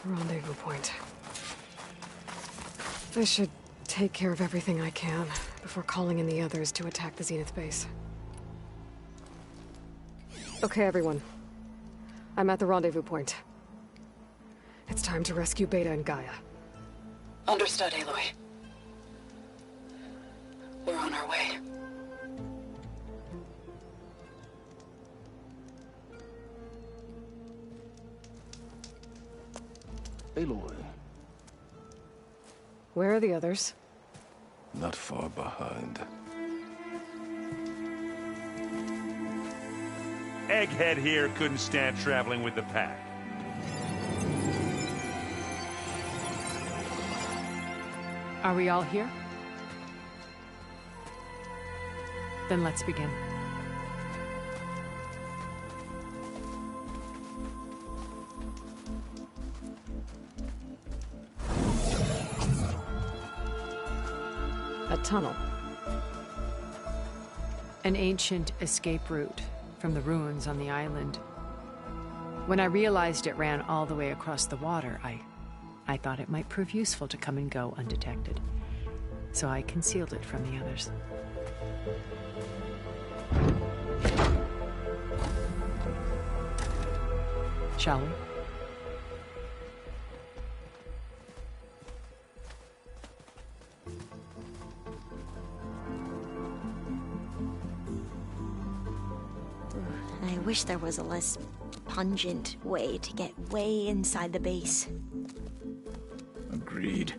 Rendezvous point. I should take care of everything I can before calling in the others to attack the Zenith base. Okay, everyone. I'm at the rendezvous point. It's time to rescue Beta and Gaia. Understood, Aloy. We're on our way. Aloy, Where are the others? not far behind. Egghead here couldn't stand traveling with the pack. Are we all here? Then let's begin. A tunnel. An ancient escape route from the ruins on the island. When I realized it ran all the way across the water, I thought it might prove useful to come and go undetected. So I concealed it from the others. Shall we? I wish there was a less pungent way to get way inside the base. Agreed.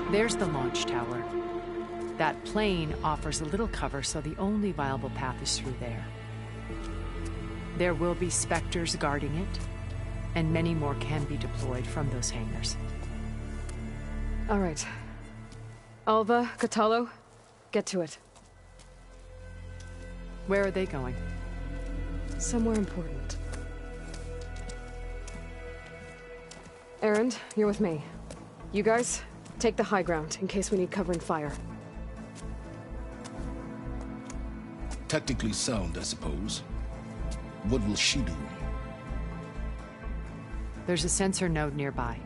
There's the launch tower. That plane offers a little cover, so the only viable path is through there. There will be Spectres guarding it, and many more can be deployed from those hangars. All right. Alva, Catalo, get to it. Where are they going? Somewhere important. Erend, you're with me. You guys, take the high ground in case we need covering fire. Tactically sound, I suppose. What will she do? There's a sensor node nearby.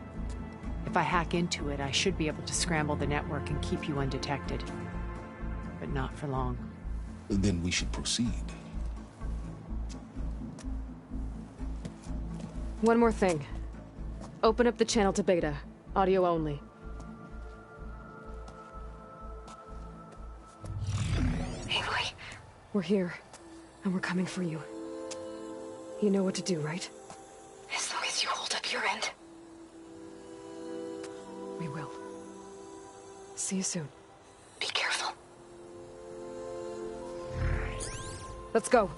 If I hack into it, I should be able to scramble the network and keep you undetected. But not for long. Then we should proceed. One more thing. Open up the channel to Beta. Audio only. Aloy. We're here, and we're coming for you. You know what to do, right? As long as you hold up your end. We will. See you soon. Be careful. Let's go.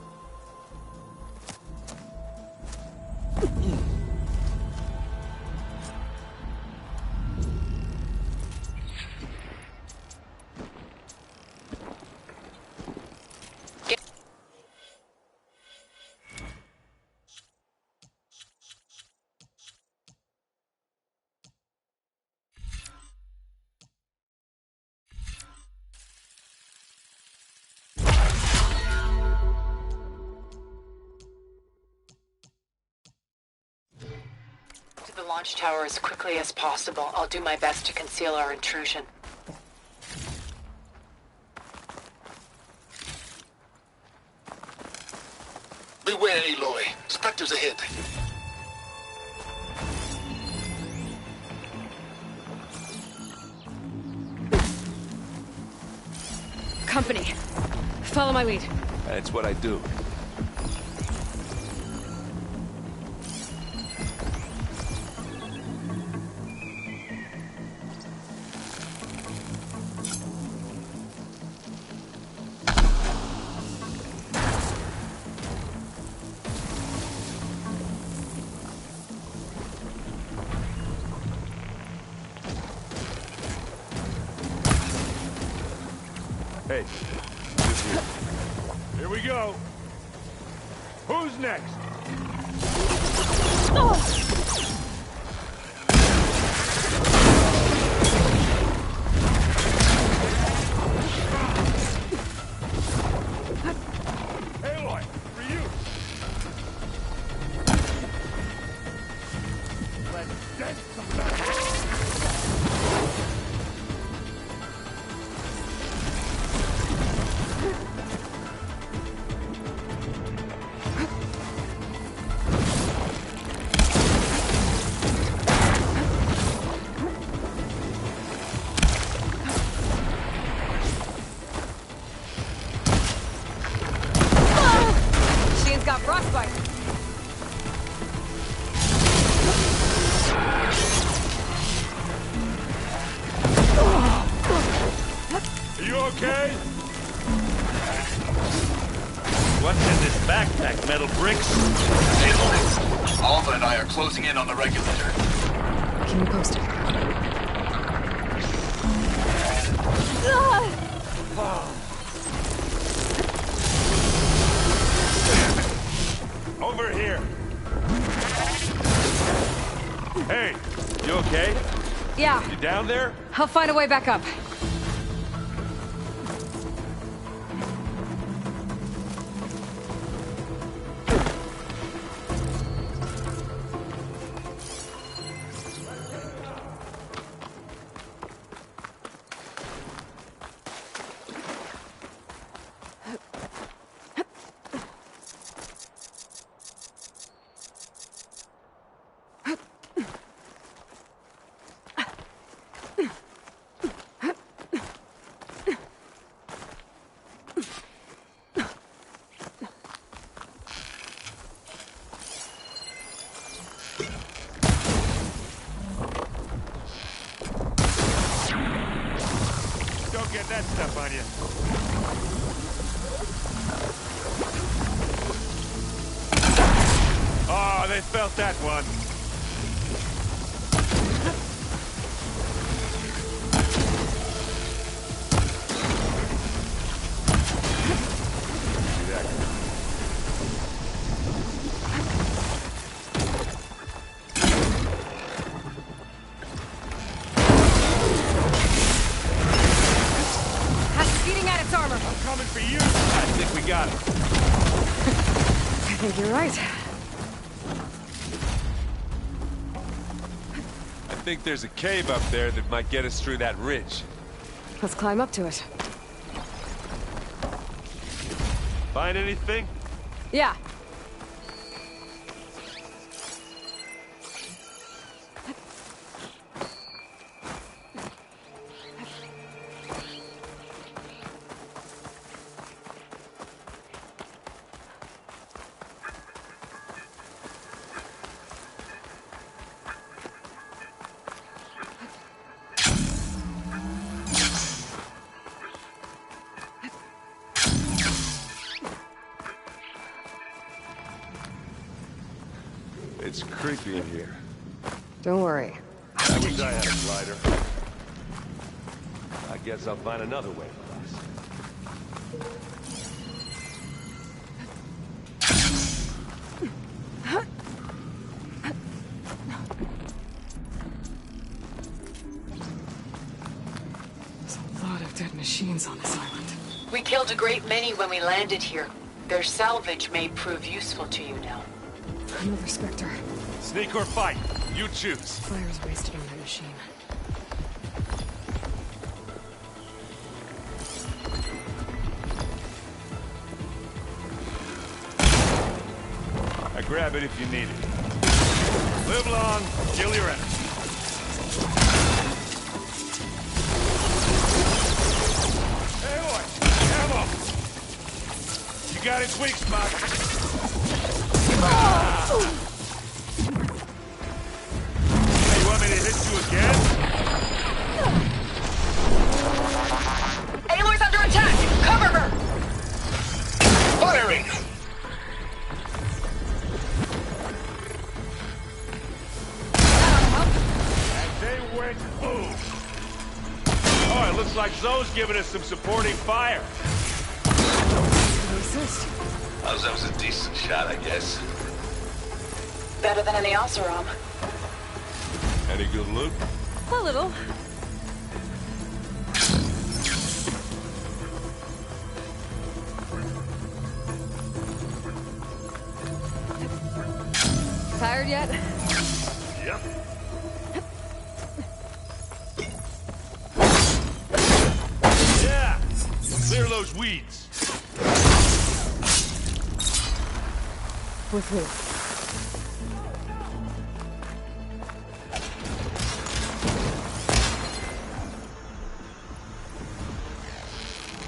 launch tower as quickly as possible. I'll do my best to conceal our intrusion. Beware, Aloy. Spectres ahead. Company. Follow my lead. That's what I do. Hey, this here. Here we go. Who's next? Aloy, for you. Let's dent some metal. Got frostbite. Are you okay? What's in this backpack? Metal bricks? Hey, Lawrence. Alva and I are closing in on the regulator. Keep me posted. Over here. Hey, you okay? Yeah. You down there? I'll find a way back up. Don't get that stuff on you. Oh, they felt that one. Coming for you. I think we got it. I think you're right. I think there's a cave up there that might get us through that ridge. Let's climb up to it. Find anything? Yeah. It's creepy in here. Don't worry. I wish I had a glider. I guess I'll find another way for us. There's a lot of dead machines on this island. We killed a great many when we landed here. Their salvage may prove useful to you now. Another Spectre. Sneak or fight? You choose. Fire's wasted on that machine. I grab it if you need it. Live long, kill your enemies. Hey, boy, ammo! You got its weak spot. Hey, you want me to hit you again? Aloy's under attack! Cover her! Firing! Oh, it looks like Zoe's giving us some supporting fire. Assist. Oh, that was a decent shot, I guess. Better than any Oseram. Any good loot? A little. Tired yet? Yep. Yeah! Clear those weeds. With who?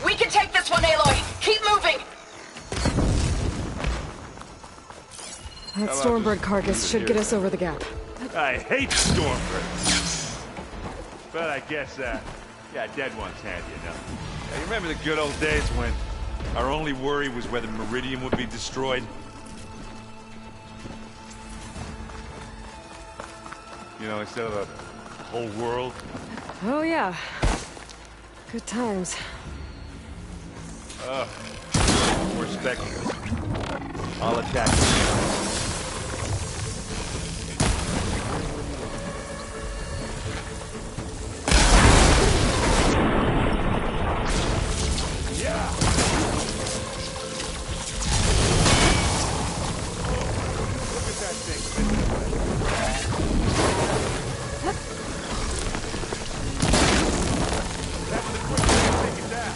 We can take this one, Aloy! Keep moving! That Stormbird carcass should get us over the gap. I hate Stormbirds. But I guess, yeah, dead one's handy enough. Now, you remember the good old days when our only worry was whether Meridian would be destroyed? You know, instead of a whole world. Oh, yeah. Good times. We're spectators. I'll attack. Yeah! Look at that thing. That's the quick way to take it down.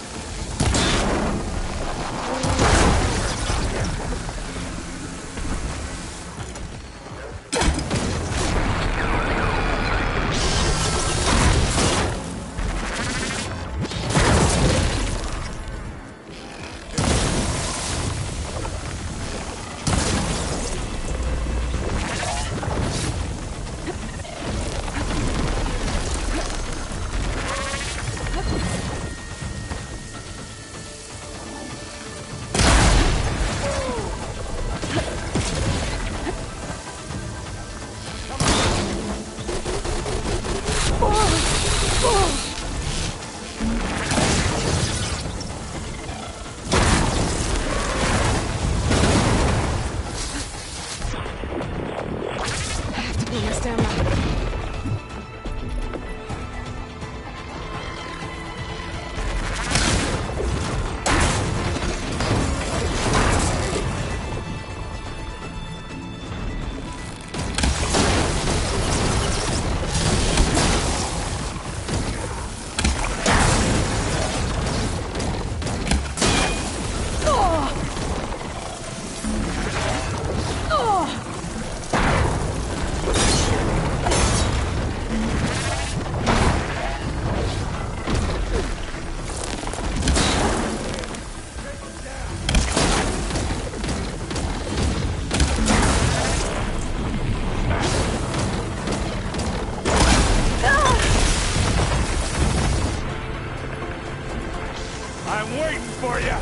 I'm waiting for you! I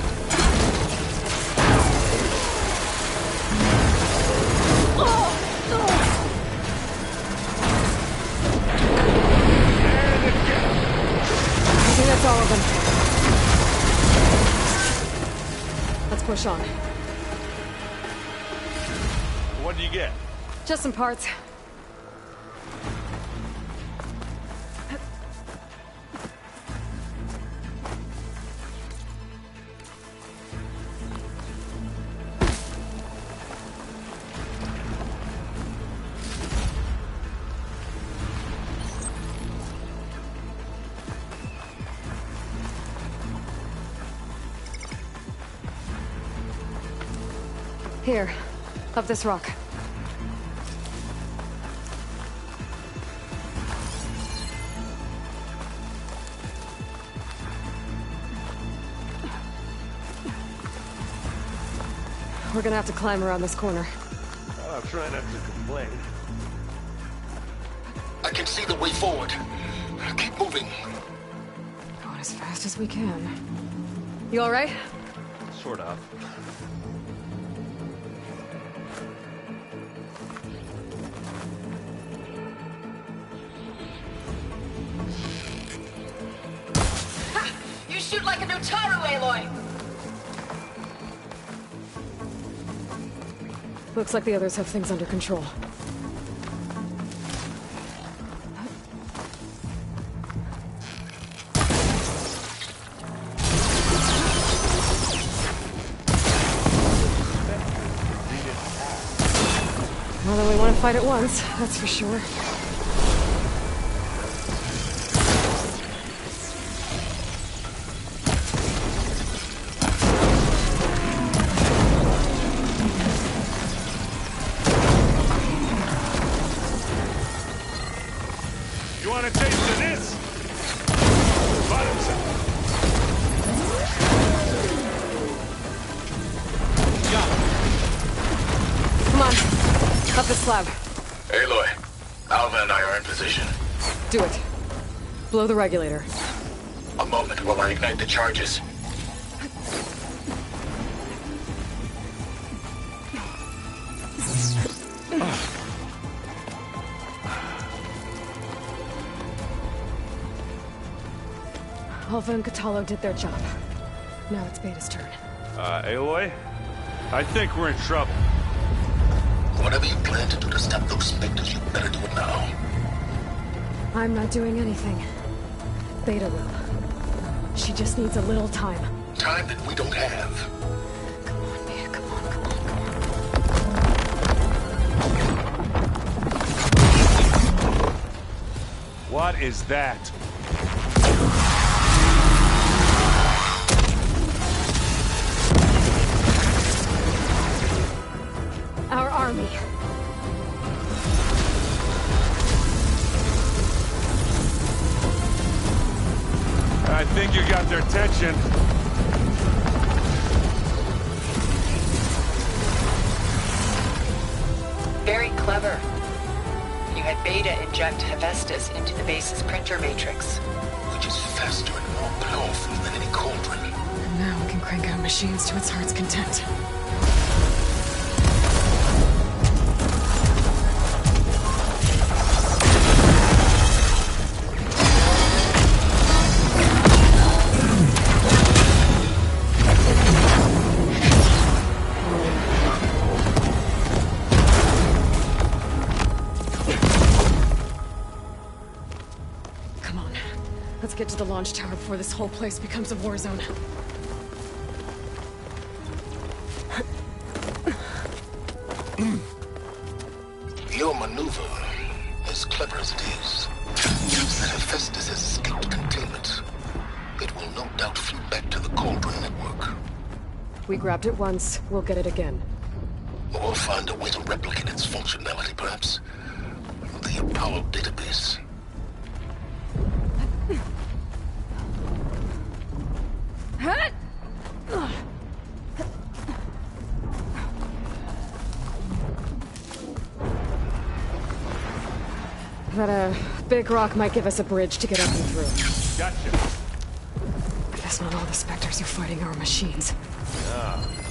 think that's all of them. Let's push on. What do you get? Just some parts. Here, up this rock. We're gonna have to climb around this corner. I'll try not to complain. I can see the way forward. Keep moving. Going as fast as we can. You all right? Sort of. Ha! You shoot like a Nutaru, Aloy! Looks like the others have things under control. More than we want to fight at once, that's for sure. You want a taste of this? Bottoms up. Come on, up the slab. Aloy, Alva and I are in position. Do it. Blow the regulator. A moment while I ignite the charges. Alva and Katalo did their job. Now it's Beta's turn. Aloy? I think we're in trouble. Whatever you plan to do to stop those specters, you better do it now. I'm not doing anything. Beta will. She just needs a little time. Time that we don't have. Come on, Beta, come on, come on. What is that? Our army. I think you got their attention. Very clever. You had Beta inject Hephaestus into the base's printer matrix. Which is faster and more powerful than any cauldron. And now we can crank out machines to its heart's content. Let's get to the launch tower before this whole place becomes a war zone. Your maneuver, as clever as it is, means that Hephaestus has escaped containment. It will no doubt flew back to the Cauldron network. We grabbed it once, we'll get it again. Or find a way to replicate its functionality, perhaps. The Apollo database. That, big rock might give us a bridge to get up and through. Gotcha. Guess not all the Spectres are fighting our machines.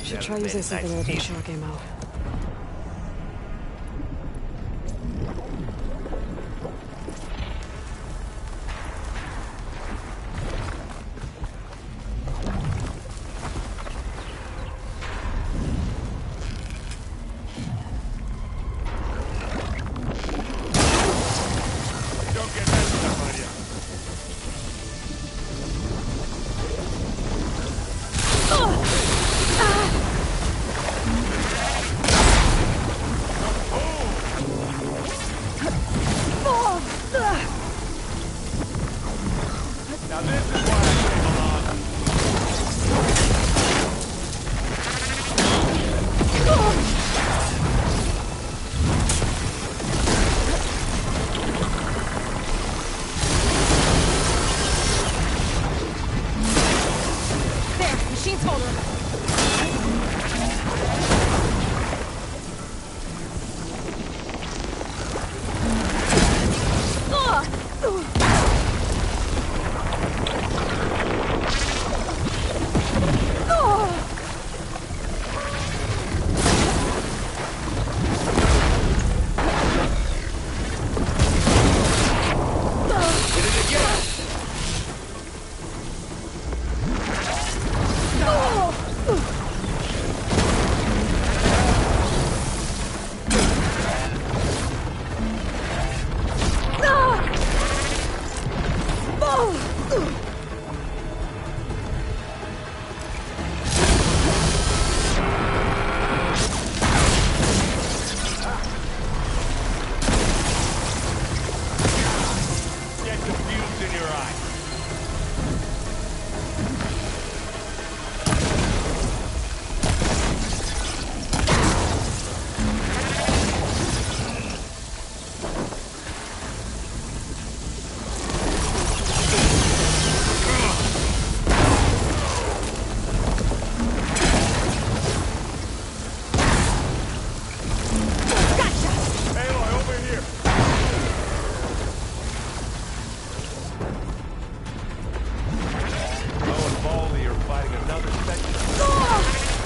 Should try using something other than shock ammo. placeholder!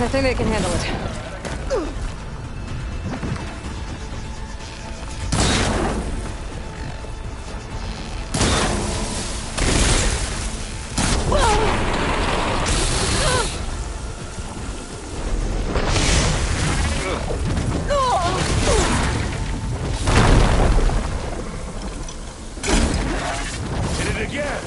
I think they can handle it. Hit it again!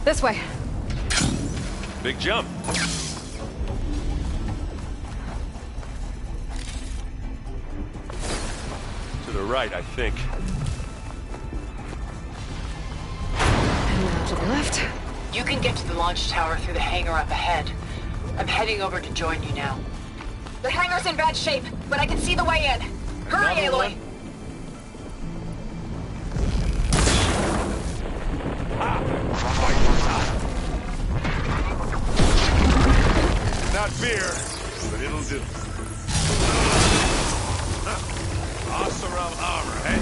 This way. Big jump. To the right, I think. And now to the left. You can get to the launch tower through the hangar up ahead. I'm heading over to join you now. The hangar's in bad shape, but I can see the way in. Hurry, Aloy! Not beer, but it'll do. Awesome armor, eh?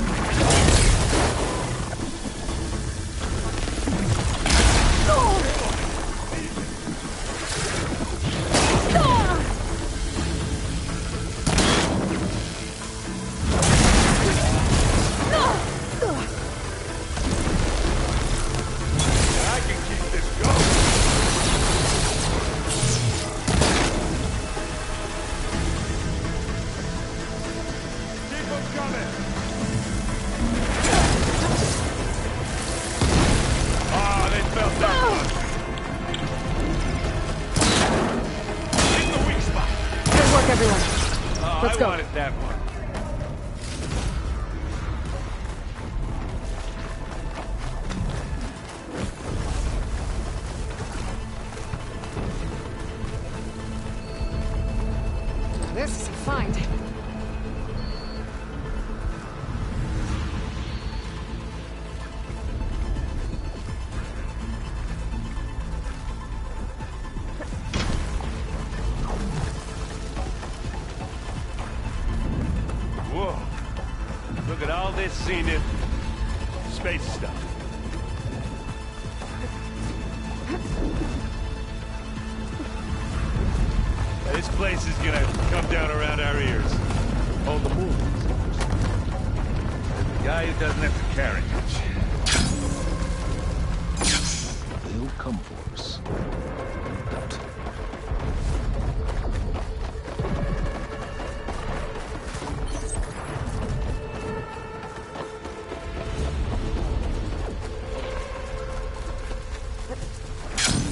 I can keep this going. Keep them coming. Ah, they felt that one. Hit the weak spot. Good work, everyone. Let's go. I wanted that one. This is a find. Look at all this zenith space stuff. This place is gonna come down around our ears. Hold the move. The guy who doesn't have to carry much. They'll come for us. No doubt.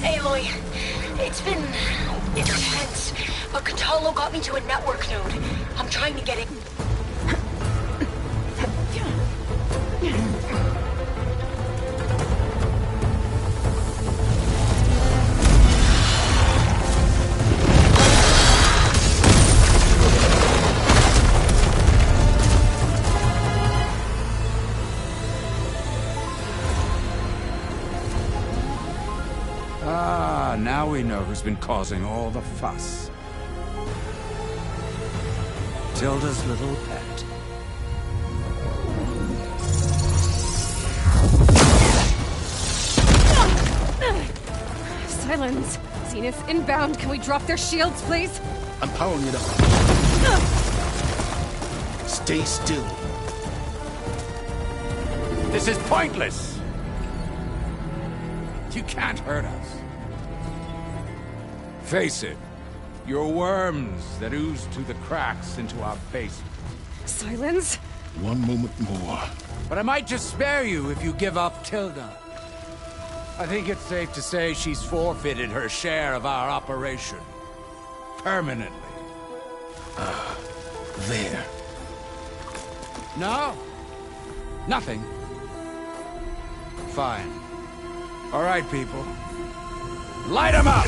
Aloy, it's been intense, but Catalo got me to a network node. I'm trying to get it. Now we know who's been causing all the fuss. Tilda's little pet. Silence. Zenith inbound. Can we drop their shields, please? I'm powering it up. Stay still. This is pointless. You can't hurt us. Face it, you're worms that ooze through the cracks into our basement. Silence? One moment more. But I might just spare you if you give up Tilda. I think it's safe to say she's forfeited her share of our operation. Permanently. There. No? Nothing? Fine. All right, people. Light 'em up!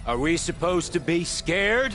Are we supposed to be scared?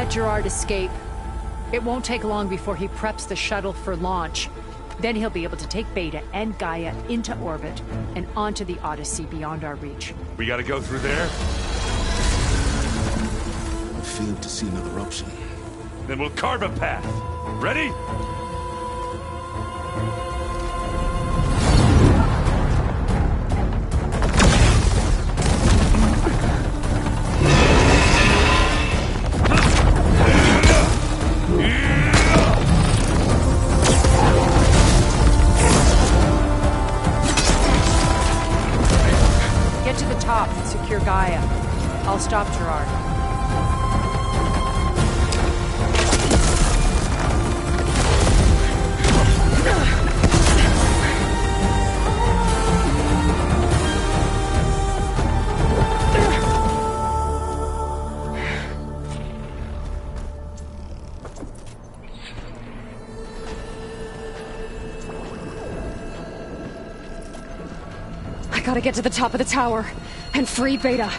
Gerard escape. It won't take long before he preps the shuttle for launch. Then he'll be able to take Beta and Gaia into orbit and onto the Odyssey beyond our reach. We gotta go through there? I fail to see another option. Then we'll carve a path. Ready? Secure Gaia. I'll stop Gerard. I gotta get to the top of the tower and free Beta.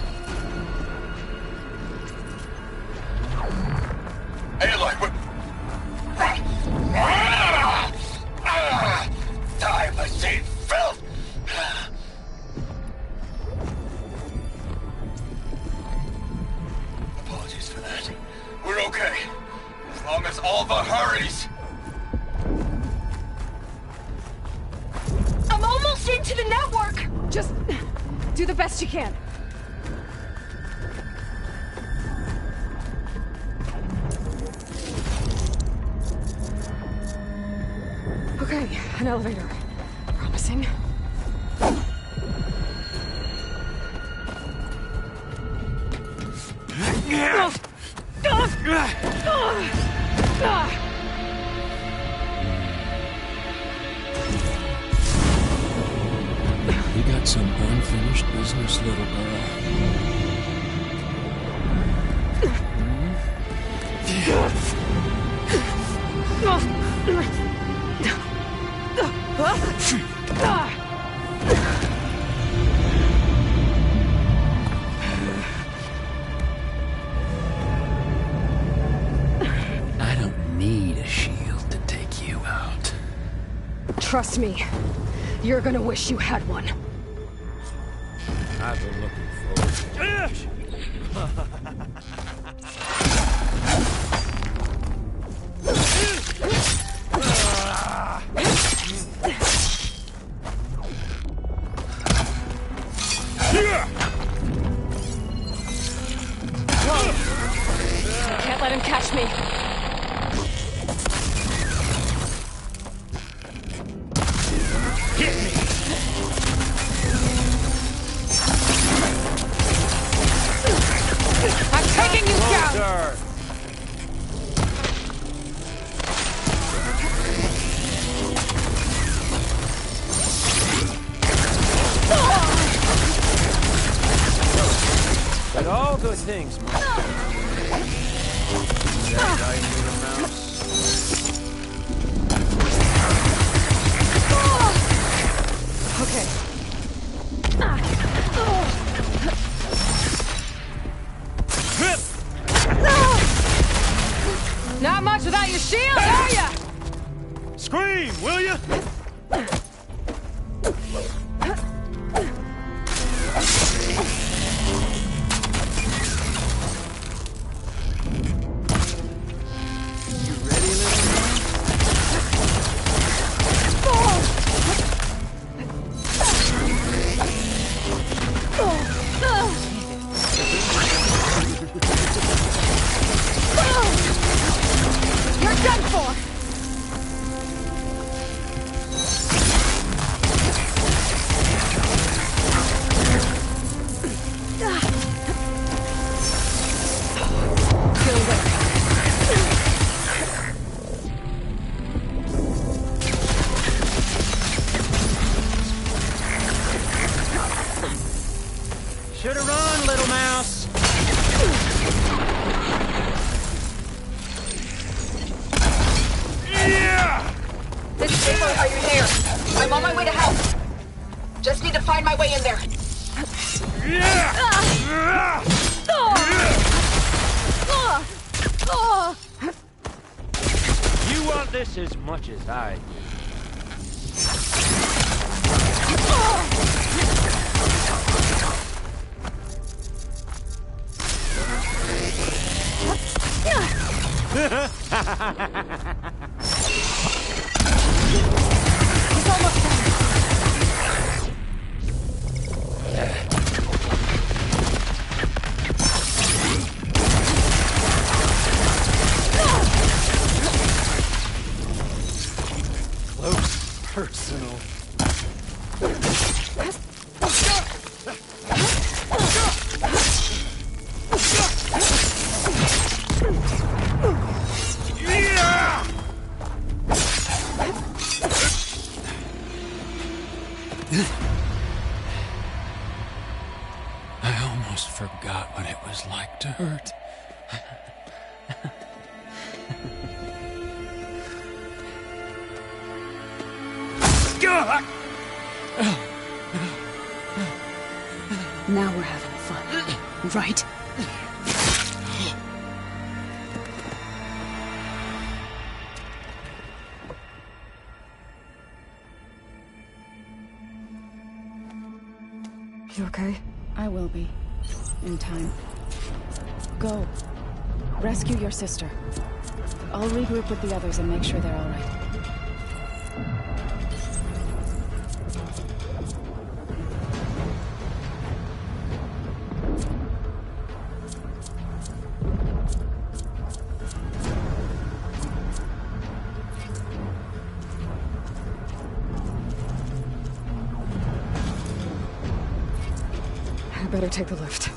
Aloy, die, machine filth! Apologies for that. We're okay. As long as Alva hurries. I'm almost into the network! Just do the best you can. Okay, an elevator. Promising. some unfinished business, little girl. I don't need a shield to take you out. Trust me, you're gonna wish you had one. I've been looking forward to it. Can't let him catch me. Hit me! I'm taking you down! But all good things, Mom. That guy made a mouse. Okay. Not much without your shield, are ya? Scream, will you? You're done for! Feeling better. Should've run, little mouse. Aloy, are you there? I'm on my way to help. Just need to find my way in there. You want this as much as I do. He's almost done. Close, personal. I almost forgot what it was like to hurt. Now we're having fun, right? You okay? I will be. In time. Go. Rescue your sister. I'll regroup with the others and make sure they're all right. I better take the lift.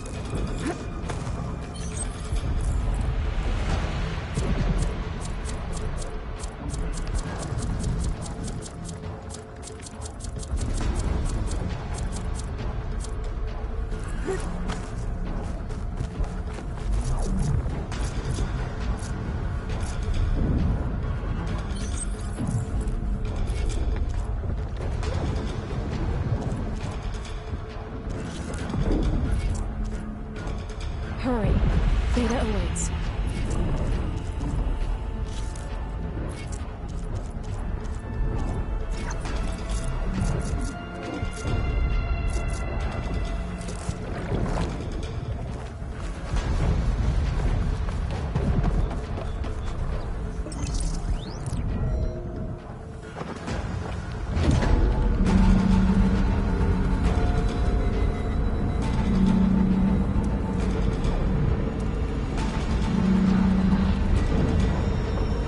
awaits.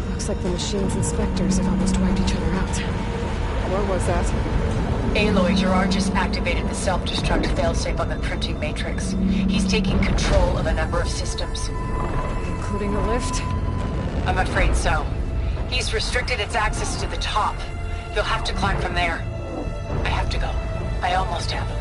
Looks like the machine's inspectors have almost wiped each other out. What was that? Aloy, Gerard just activated the self-destruct failsafe on the printing matrix. He's taking control of a number of systems. Including the lift? I'm afraid so. He's restricted its access to the top. You'll have to climb from there. I have to go. I almost have him.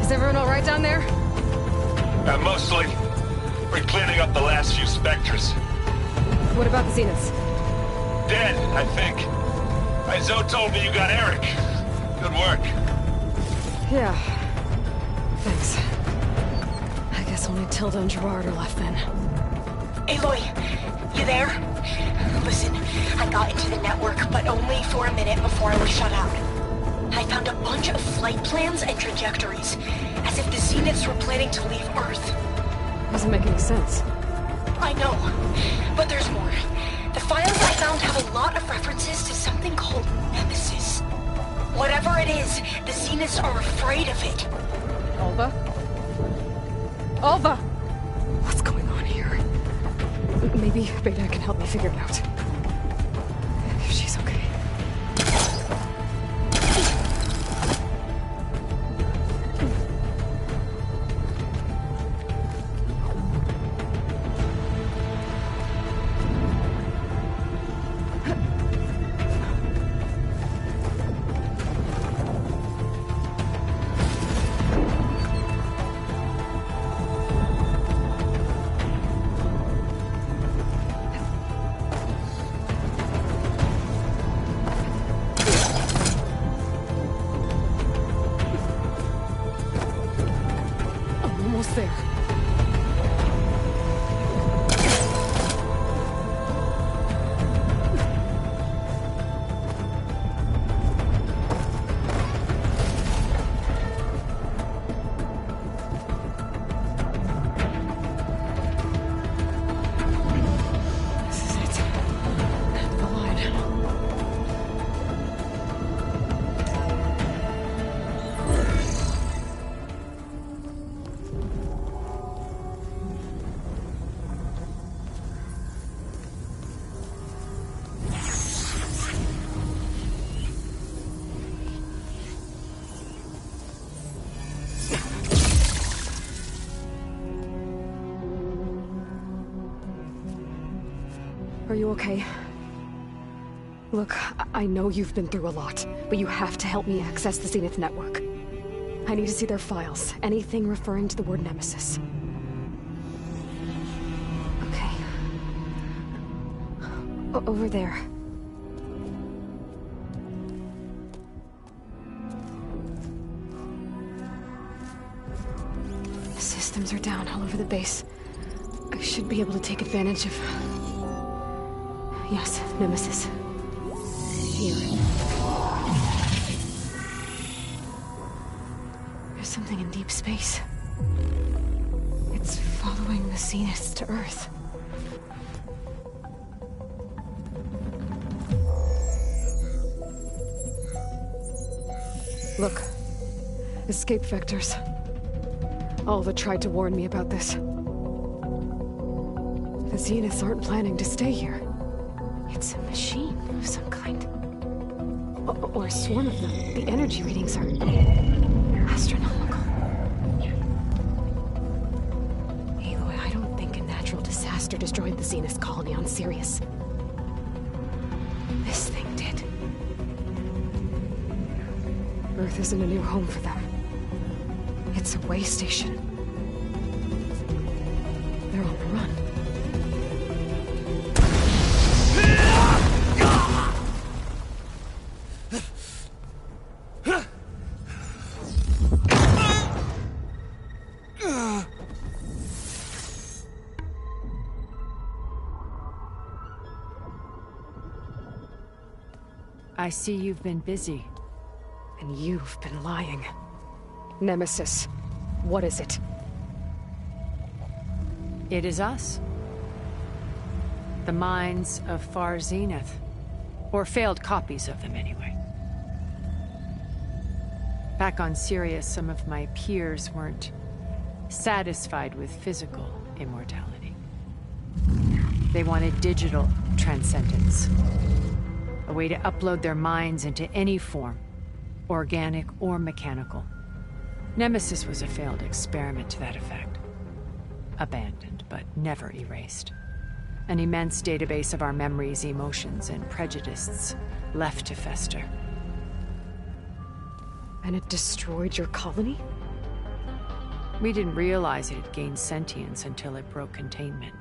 Is everyone all right down there? Mostly. We're cleaning up the last few specters. What about the Zeniths? Dead, I think. Zoe told me you got Eric. Good work. Yeah. Thanks. I guess only Tilda and Gerard are left then. Aloy, you there? Listen, I got into the network, but only for a minute before I was shut out. I found a bunch of flight plans and trajectories, as if the Zeniths were planning to leave Earth. Doesn't make any sense. I know, but there's more. The files I found have a lot of references to something called Nemesis. Whatever it is, the Zeniths are afraid of it. Alva? Alva! What's going on here? Maybe Beta can help me figure it out. If she's okay. There. This is it. The line. Are you okay? Look, I know you've been through a lot, but you have to help me access the Zenith network. I need to see their files, anything referring to the word Nemesis. Okay. Over there. The systems are down all over the base. I should be able to take advantage of... Yes, Nemesis. Here. There's something in deep space. It's following the Zeniths to Earth. Look. Escape vectors. Alva tried to warn me about this. The Zeniths aren't planning to stay here. It's a machine of some kind. Or a swarm of them. The energy readings are astronomical. Aloy, I don't think a natural disaster destroyed the Zenith colony on Sirius. This thing did. Earth isn't a new home for them. It's a way station. They're on the run. I see you've been busy. And you've been lying. Nemesis, what is it? It is us. The minds of Far Zenith. Or failed copies of them, anyway. Back on Sirius, some of my peers weren't satisfied with physical immortality. They wanted digital transcendence. A way to upload their minds into any form, organic or mechanical. Nemesis was a failed experiment to that effect. Abandoned, but never erased. An immense database of our memories, emotions, and prejudices left to fester. And it destroyed your colony? We didn't realize it had gained sentience until it broke containment.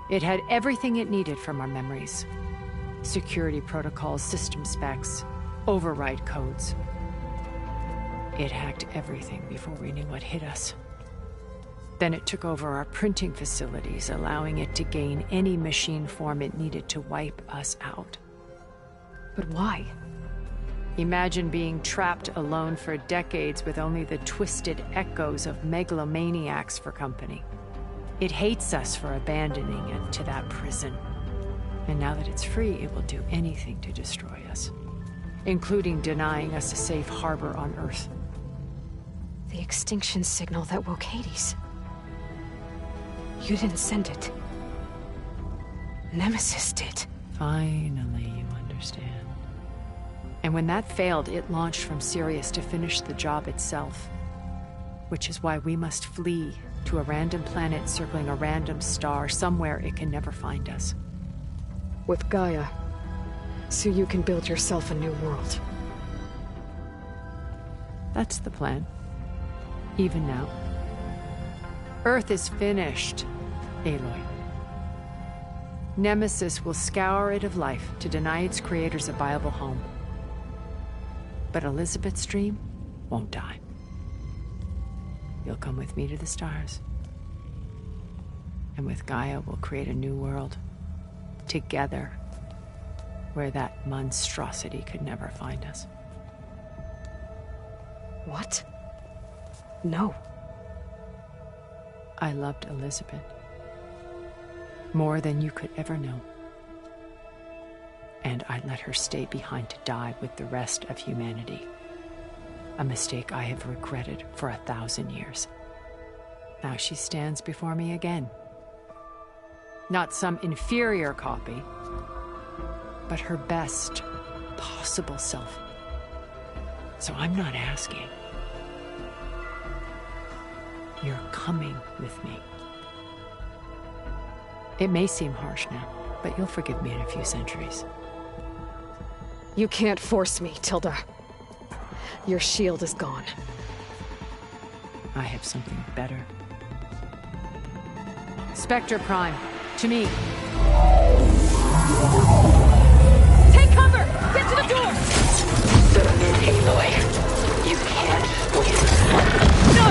It had everything it needed from our memories. Security protocols, system specs, override codes. It hacked everything before we knew what hit us. Then it took over our printing facilities, allowing it to gain any machine form it needed to wipe us out. But why? Imagine being trapped alone for decades with only the twisted echoes of megalomaniacs for company. It hates us for abandoning it to that prison. And now that it's free, it will do anything to destroy us, including denying us a safe harbor on Earth. The extinction signal that woke Hades. You didn't send it. Nemesis did. Finally, you understand. And when that failed, it launched from Sirius to finish the job itself. Which is why we must flee to a random planet circling a random star, somewhere it can never find us. With Gaia, so you can build yourself a new world. That's the plan. Even now. Earth is finished, Aloy. Nemesis will scour it of life to deny its creators a viable home. But Elizabeth's dream won't die. You'll come with me to the stars. And with Gaia, we'll create a new world. Together. Where that monstrosity could never find us. What? No. I loved Elizabeth. More than you could ever know. And I let her stay behind to die with the rest of humanity. A mistake I have regretted for 1,000 years. Now she stands before me again. Not some inferior copy, but her best possible self. So I'm not asking. You're coming with me. It may seem harsh now, but you'll forgive me in a few centuries. You can't force me, Tilda. Your shield is gone. I have something better. Spectre Prime, to me. Take cover! Get to the door! Submit, Aloy. You can't win. No!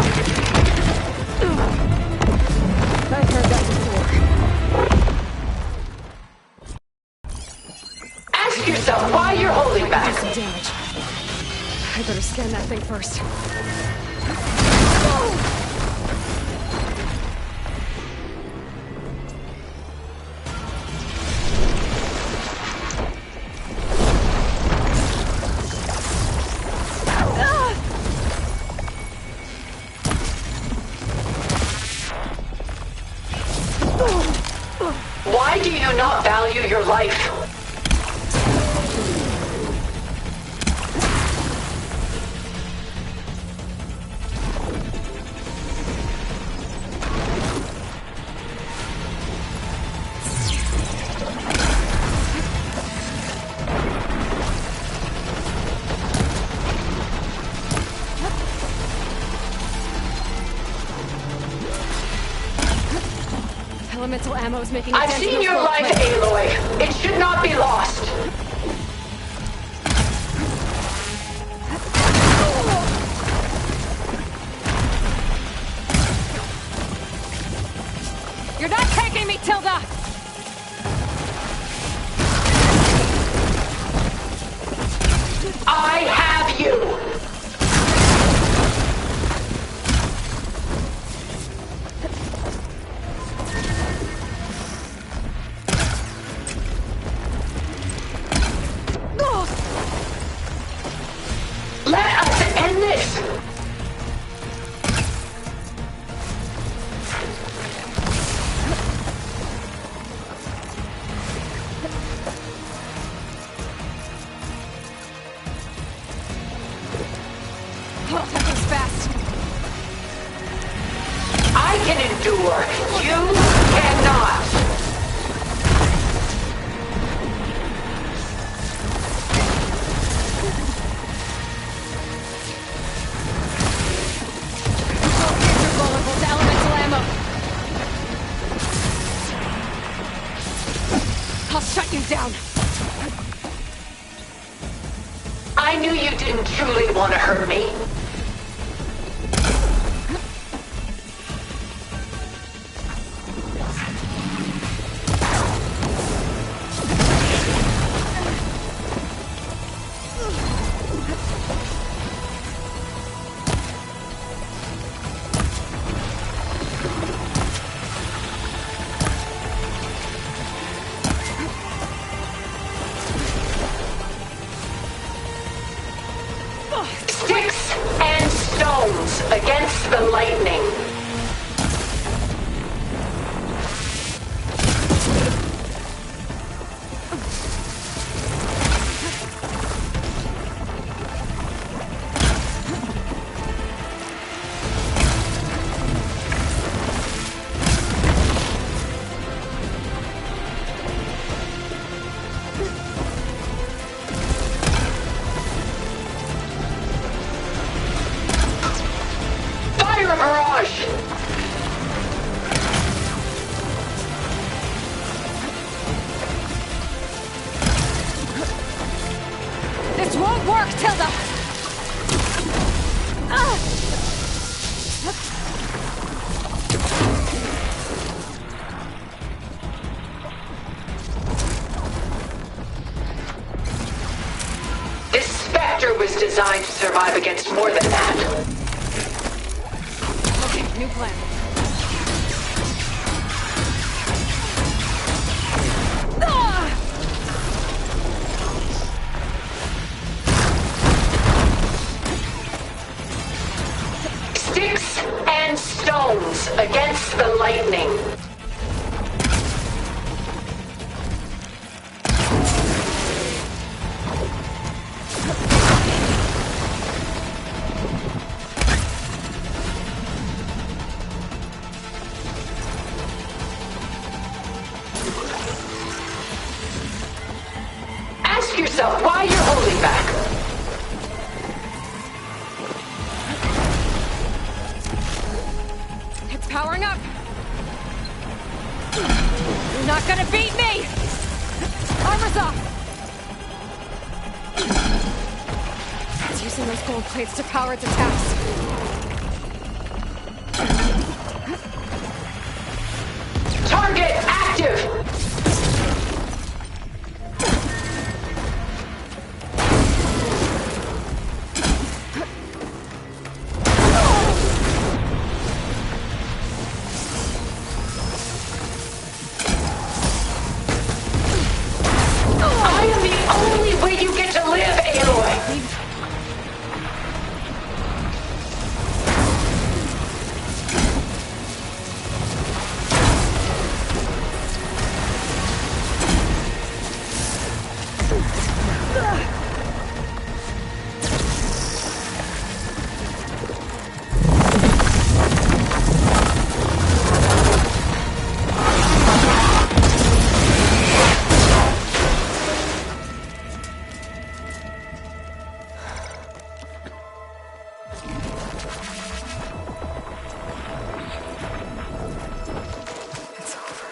I've heard that before. Ask yourself why you're holding back. Some damage. I better scan that thing first. Why do you not value your life? Elemental ammo's making I've seen your life, Aloy. It should not be lost. You're not taking me, Tilda! I have you! Let us end this! Oh, that was fast. I can endure. You cannot. You're vulnerable to elemental ammo. I'll shut you down. I knew you didn't truly want to hurt me. Sticks and stones against the lightning. Fire barrage! This won't work, Tilda! This Spectre was designed to survive against more than that. Okay, new plan. Sticks and stones against the lightning. Ask yourself why you're holding back. It's powering up. You're not gonna beat me! Armor's off! It's using those gold plates to power its attacks. Target active! I am the only way you get to live, Aloy! It's over.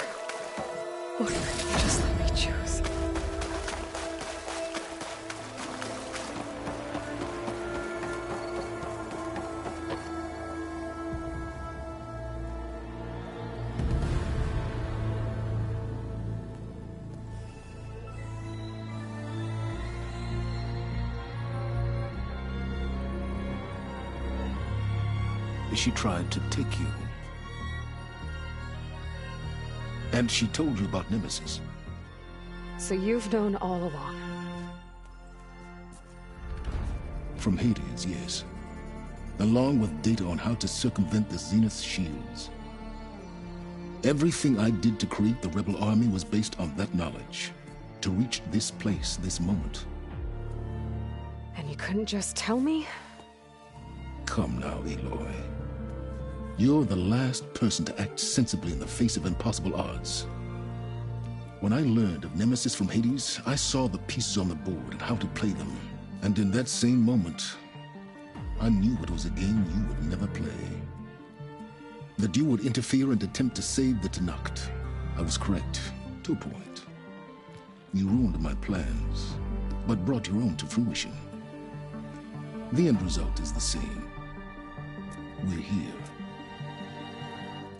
What if you just let me choose? She tried to take you. And she told you about Nemesis. So you've known all along. From Hades, yes. Along with data on how to circumvent the Zenith's shields. Everything I did to create the Rebel Army was based on that knowledge. To reach this place, this moment. And you couldn't just tell me? Come now, Aloy. You're the last person to act sensibly in the face of impossible odds. When I learned of Nemesis from Hades, I saw the pieces on the board and how to play them. And in that same moment, I knew it was a game you would never play. That you would interfere and attempt to save the Tenakth. I was correct, to a point. You ruined my plans, but brought your own to fruition. The end result is the same. We're here.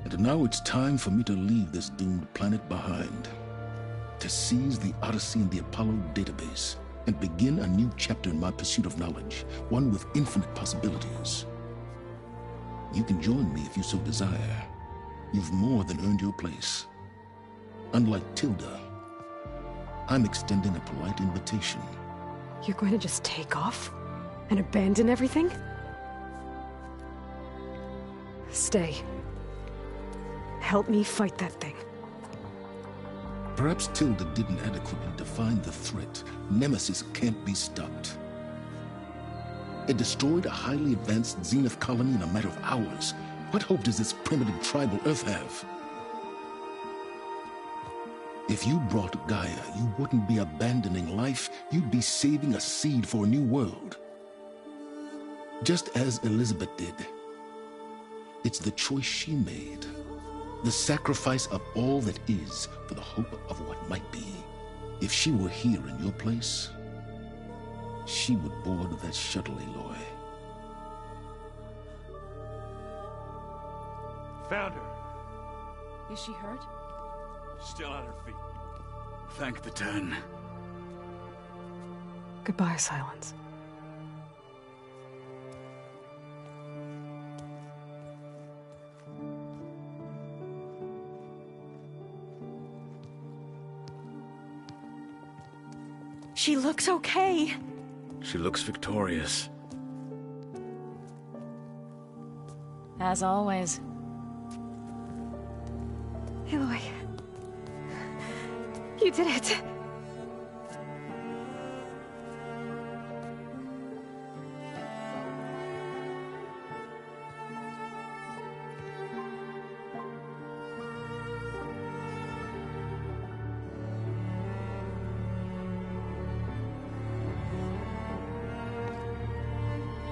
And now it's time for me to leave this doomed planet behind. To seize the Odyssey and the Apollo database, and begin a new chapter in my pursuit of knowledge, one with infinite possibilities. You can join me if you so desire. You've more than earned your place. Unlike Tilda, I'm extending a polite invitation. You're going to just take off? And abandon everything? Stay. Help me fight that thing. Perhaps Tilda didn't adequately define the threat. Nemesis can't be stopped. It destroyed a highly advanced Zenith colony in a matter of hours. What hope does this primitive tribal Earth have? If you brought Gaia, you wouldn't be abandoning life, you'd be saving a seed for a new world. Just as Elizabeth did. It's the choice she made. The sacrifice of all that is for the hope of what might be. If she were here in your place, she would board that shuttle, Aloy. Found her. Is she hurt? Still on her feet. Thank the Ten. Goodbye, Silence. She looks okay. She looks victorious. As always. Aloy. You did it.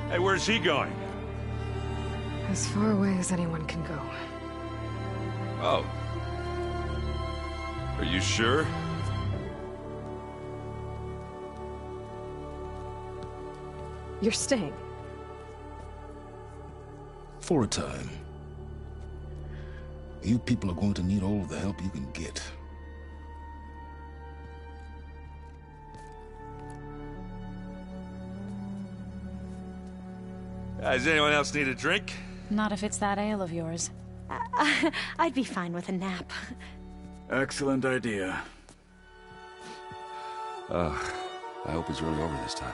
Hey, where's he going? As far away as anyone can go. Oh. Are you sure? You're staying. For a time. You people are going to need all of the help you can get. Does anyone else need a drink? Not if it's that ale of yours. I'd be fine with a nap. Excellent idea. I hope it's really over this time.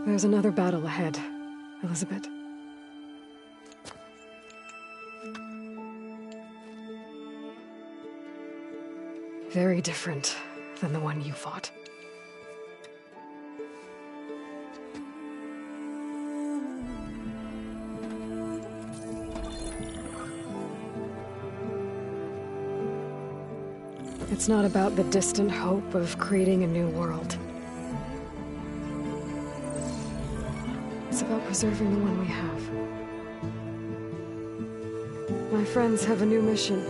There's another battle ahead, Elizabeth. Very different than the one you fought. It's not about the distant hope of creating a new world. It's about preserving the one we have. My friends have a new mission.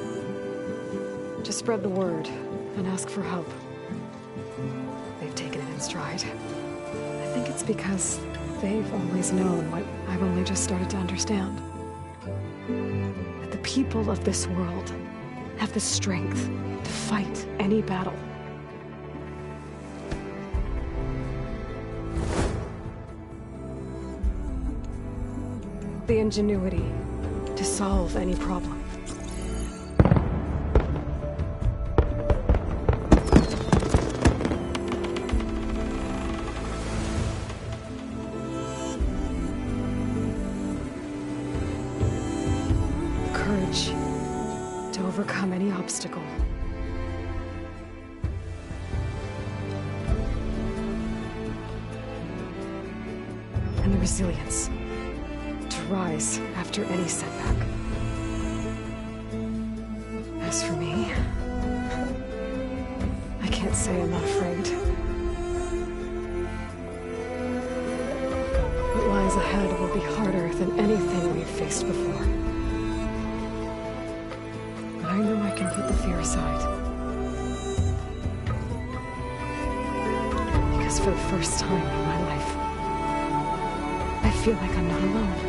To spread the word and ask for help. They've taken it in stride. I think it's because they've always known what I've only just started to understand. That the people of this world have the strength to fight any battle. The ingenuity to solve any problem. The courage to overcome any obstacle. And the resilience to rise after any setback. As for me, I can't say I'm not afraid. What lies ahead will be harder than anything we've faced before. But I know I can put the fear aside. Because for the first time in my life, I feel like I'm not alone.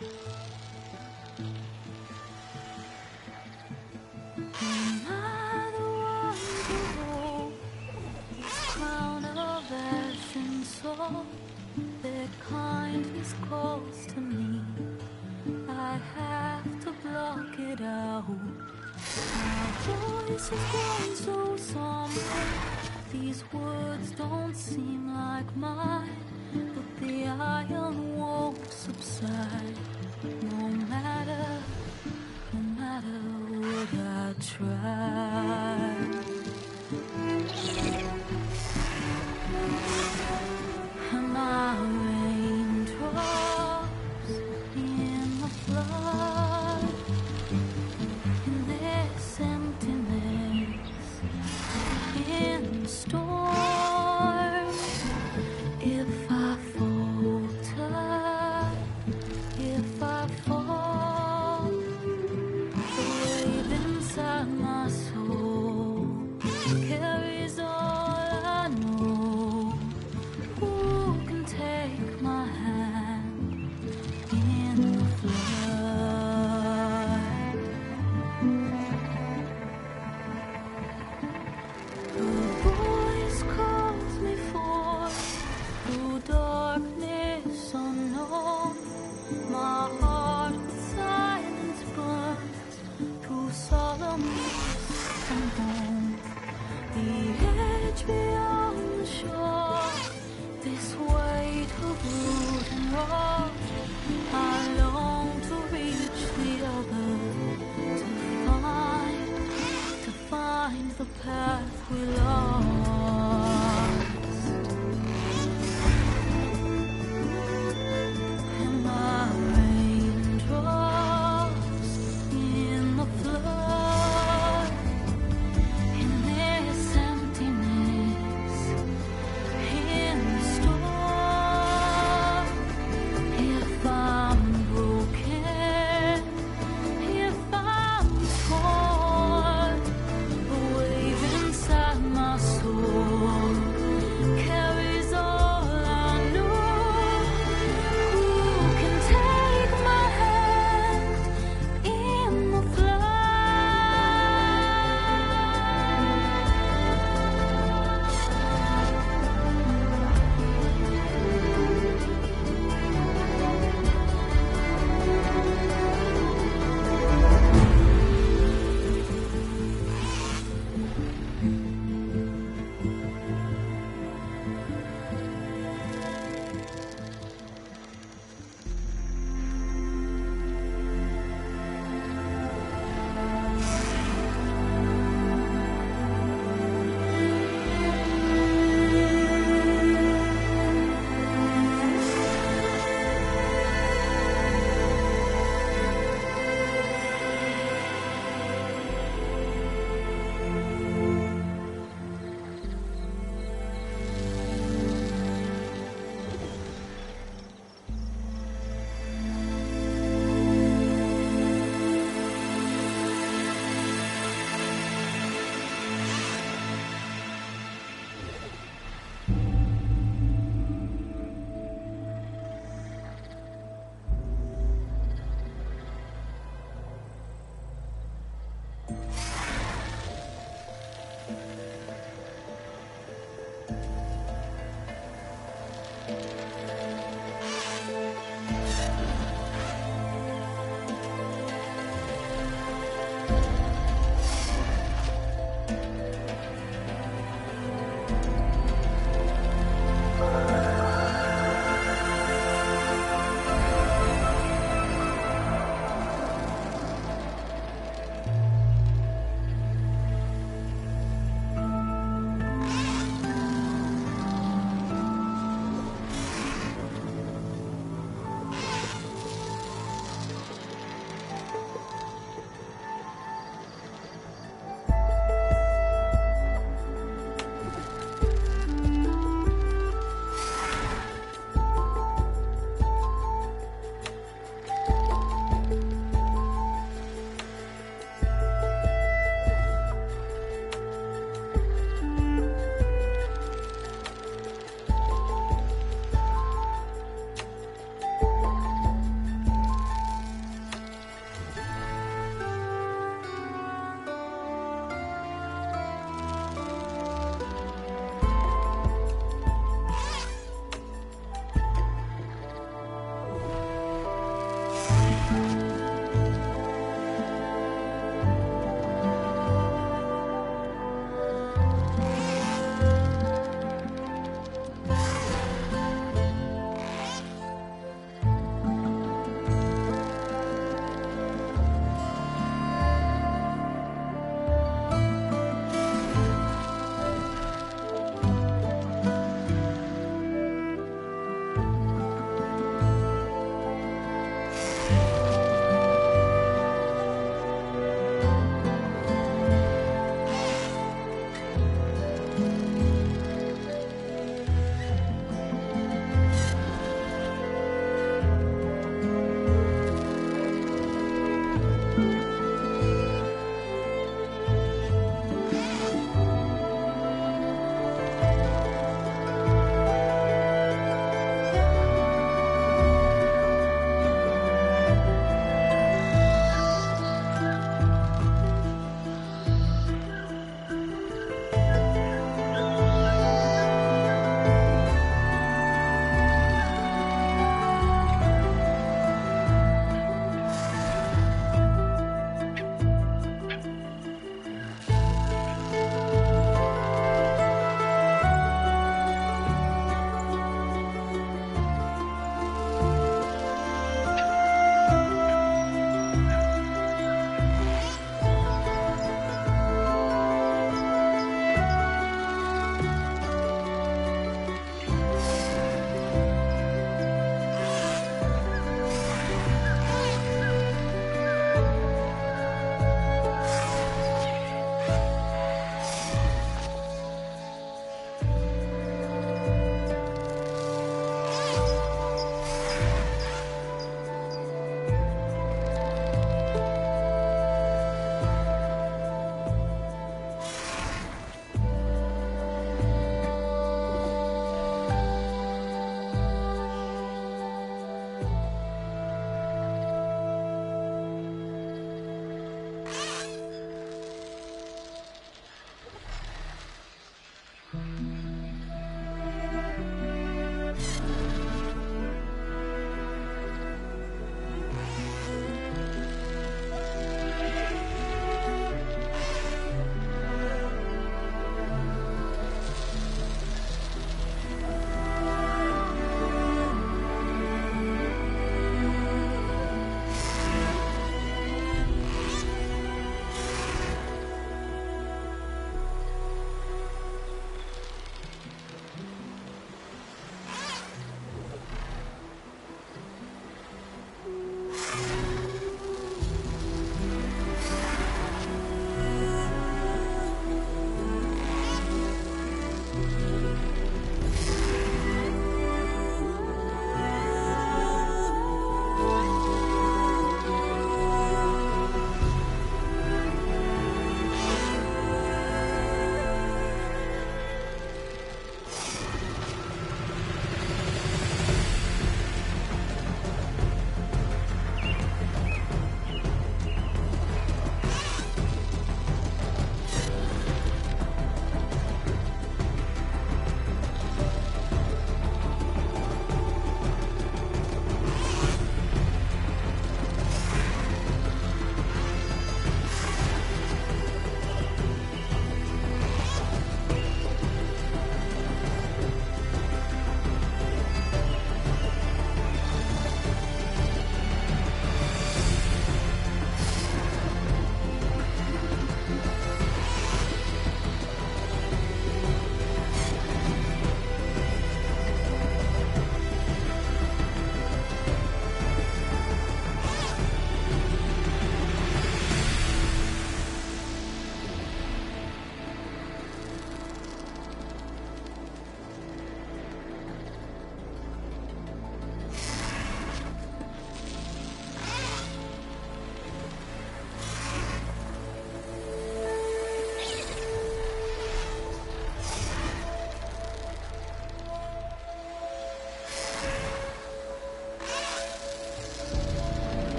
Am I the one to hold this crown of ash and salt? Their kindness calls to me. I have to block it out. My voice has grown so somber. These words don't seem like mine, but the iron won't subside. No matter what I try. Am I raindrops in the flood? In this emptiness, in storm. If I falter,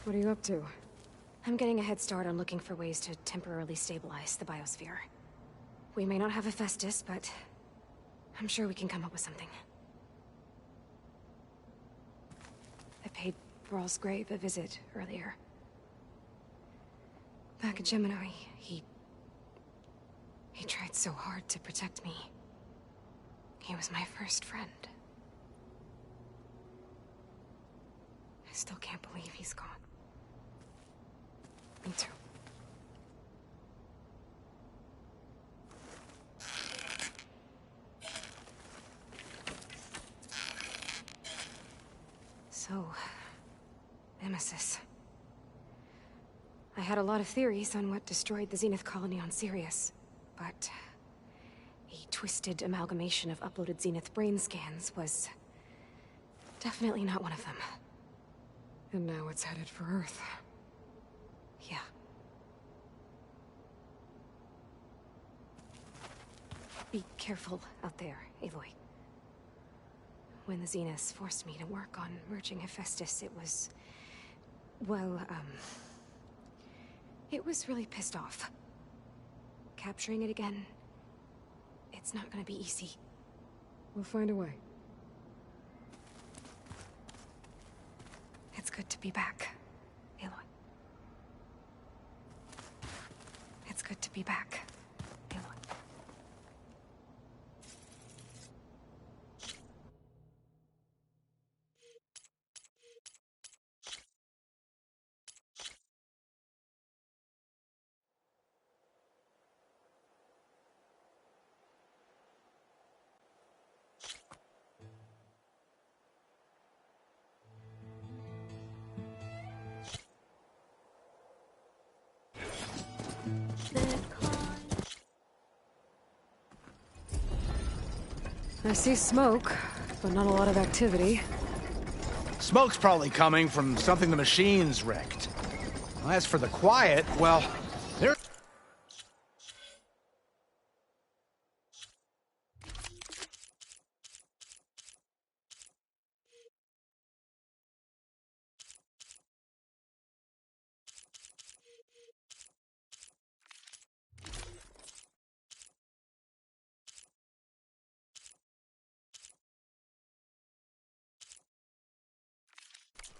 What are you up to? I'm getting a head start on looking for ways to temporarily stabilize the biosphere. We may not have Hephaestus, but I'm sure we can come up with something. I paid Brawl's grave a visit earlier. Back at Gemini, he tried so hard to protect me. He was my first friend. I still can't believe he's gone. Me too. So, Nemesis. I had a lot of theories on what destroyed the Zenith colony on Sirius, but a twisted amalgamation of uploaded Zenith brain scans was definitely not one of them. And now it's headed for Earth. Yeah. Be careful out there, Aloy. When the Zeniths forced me to work on merging Hephaestus, it was... well, it was really pissed off. Capturing it again, it's not gonna be easy. We'll find a way. It's good to be back, Aloy. It's good to be back, Aloy. I see smoke, but not a lot of activity. Smoke's probably coming from something the machines wrecked. As for the quiet, well, there...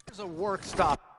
There's a work stop.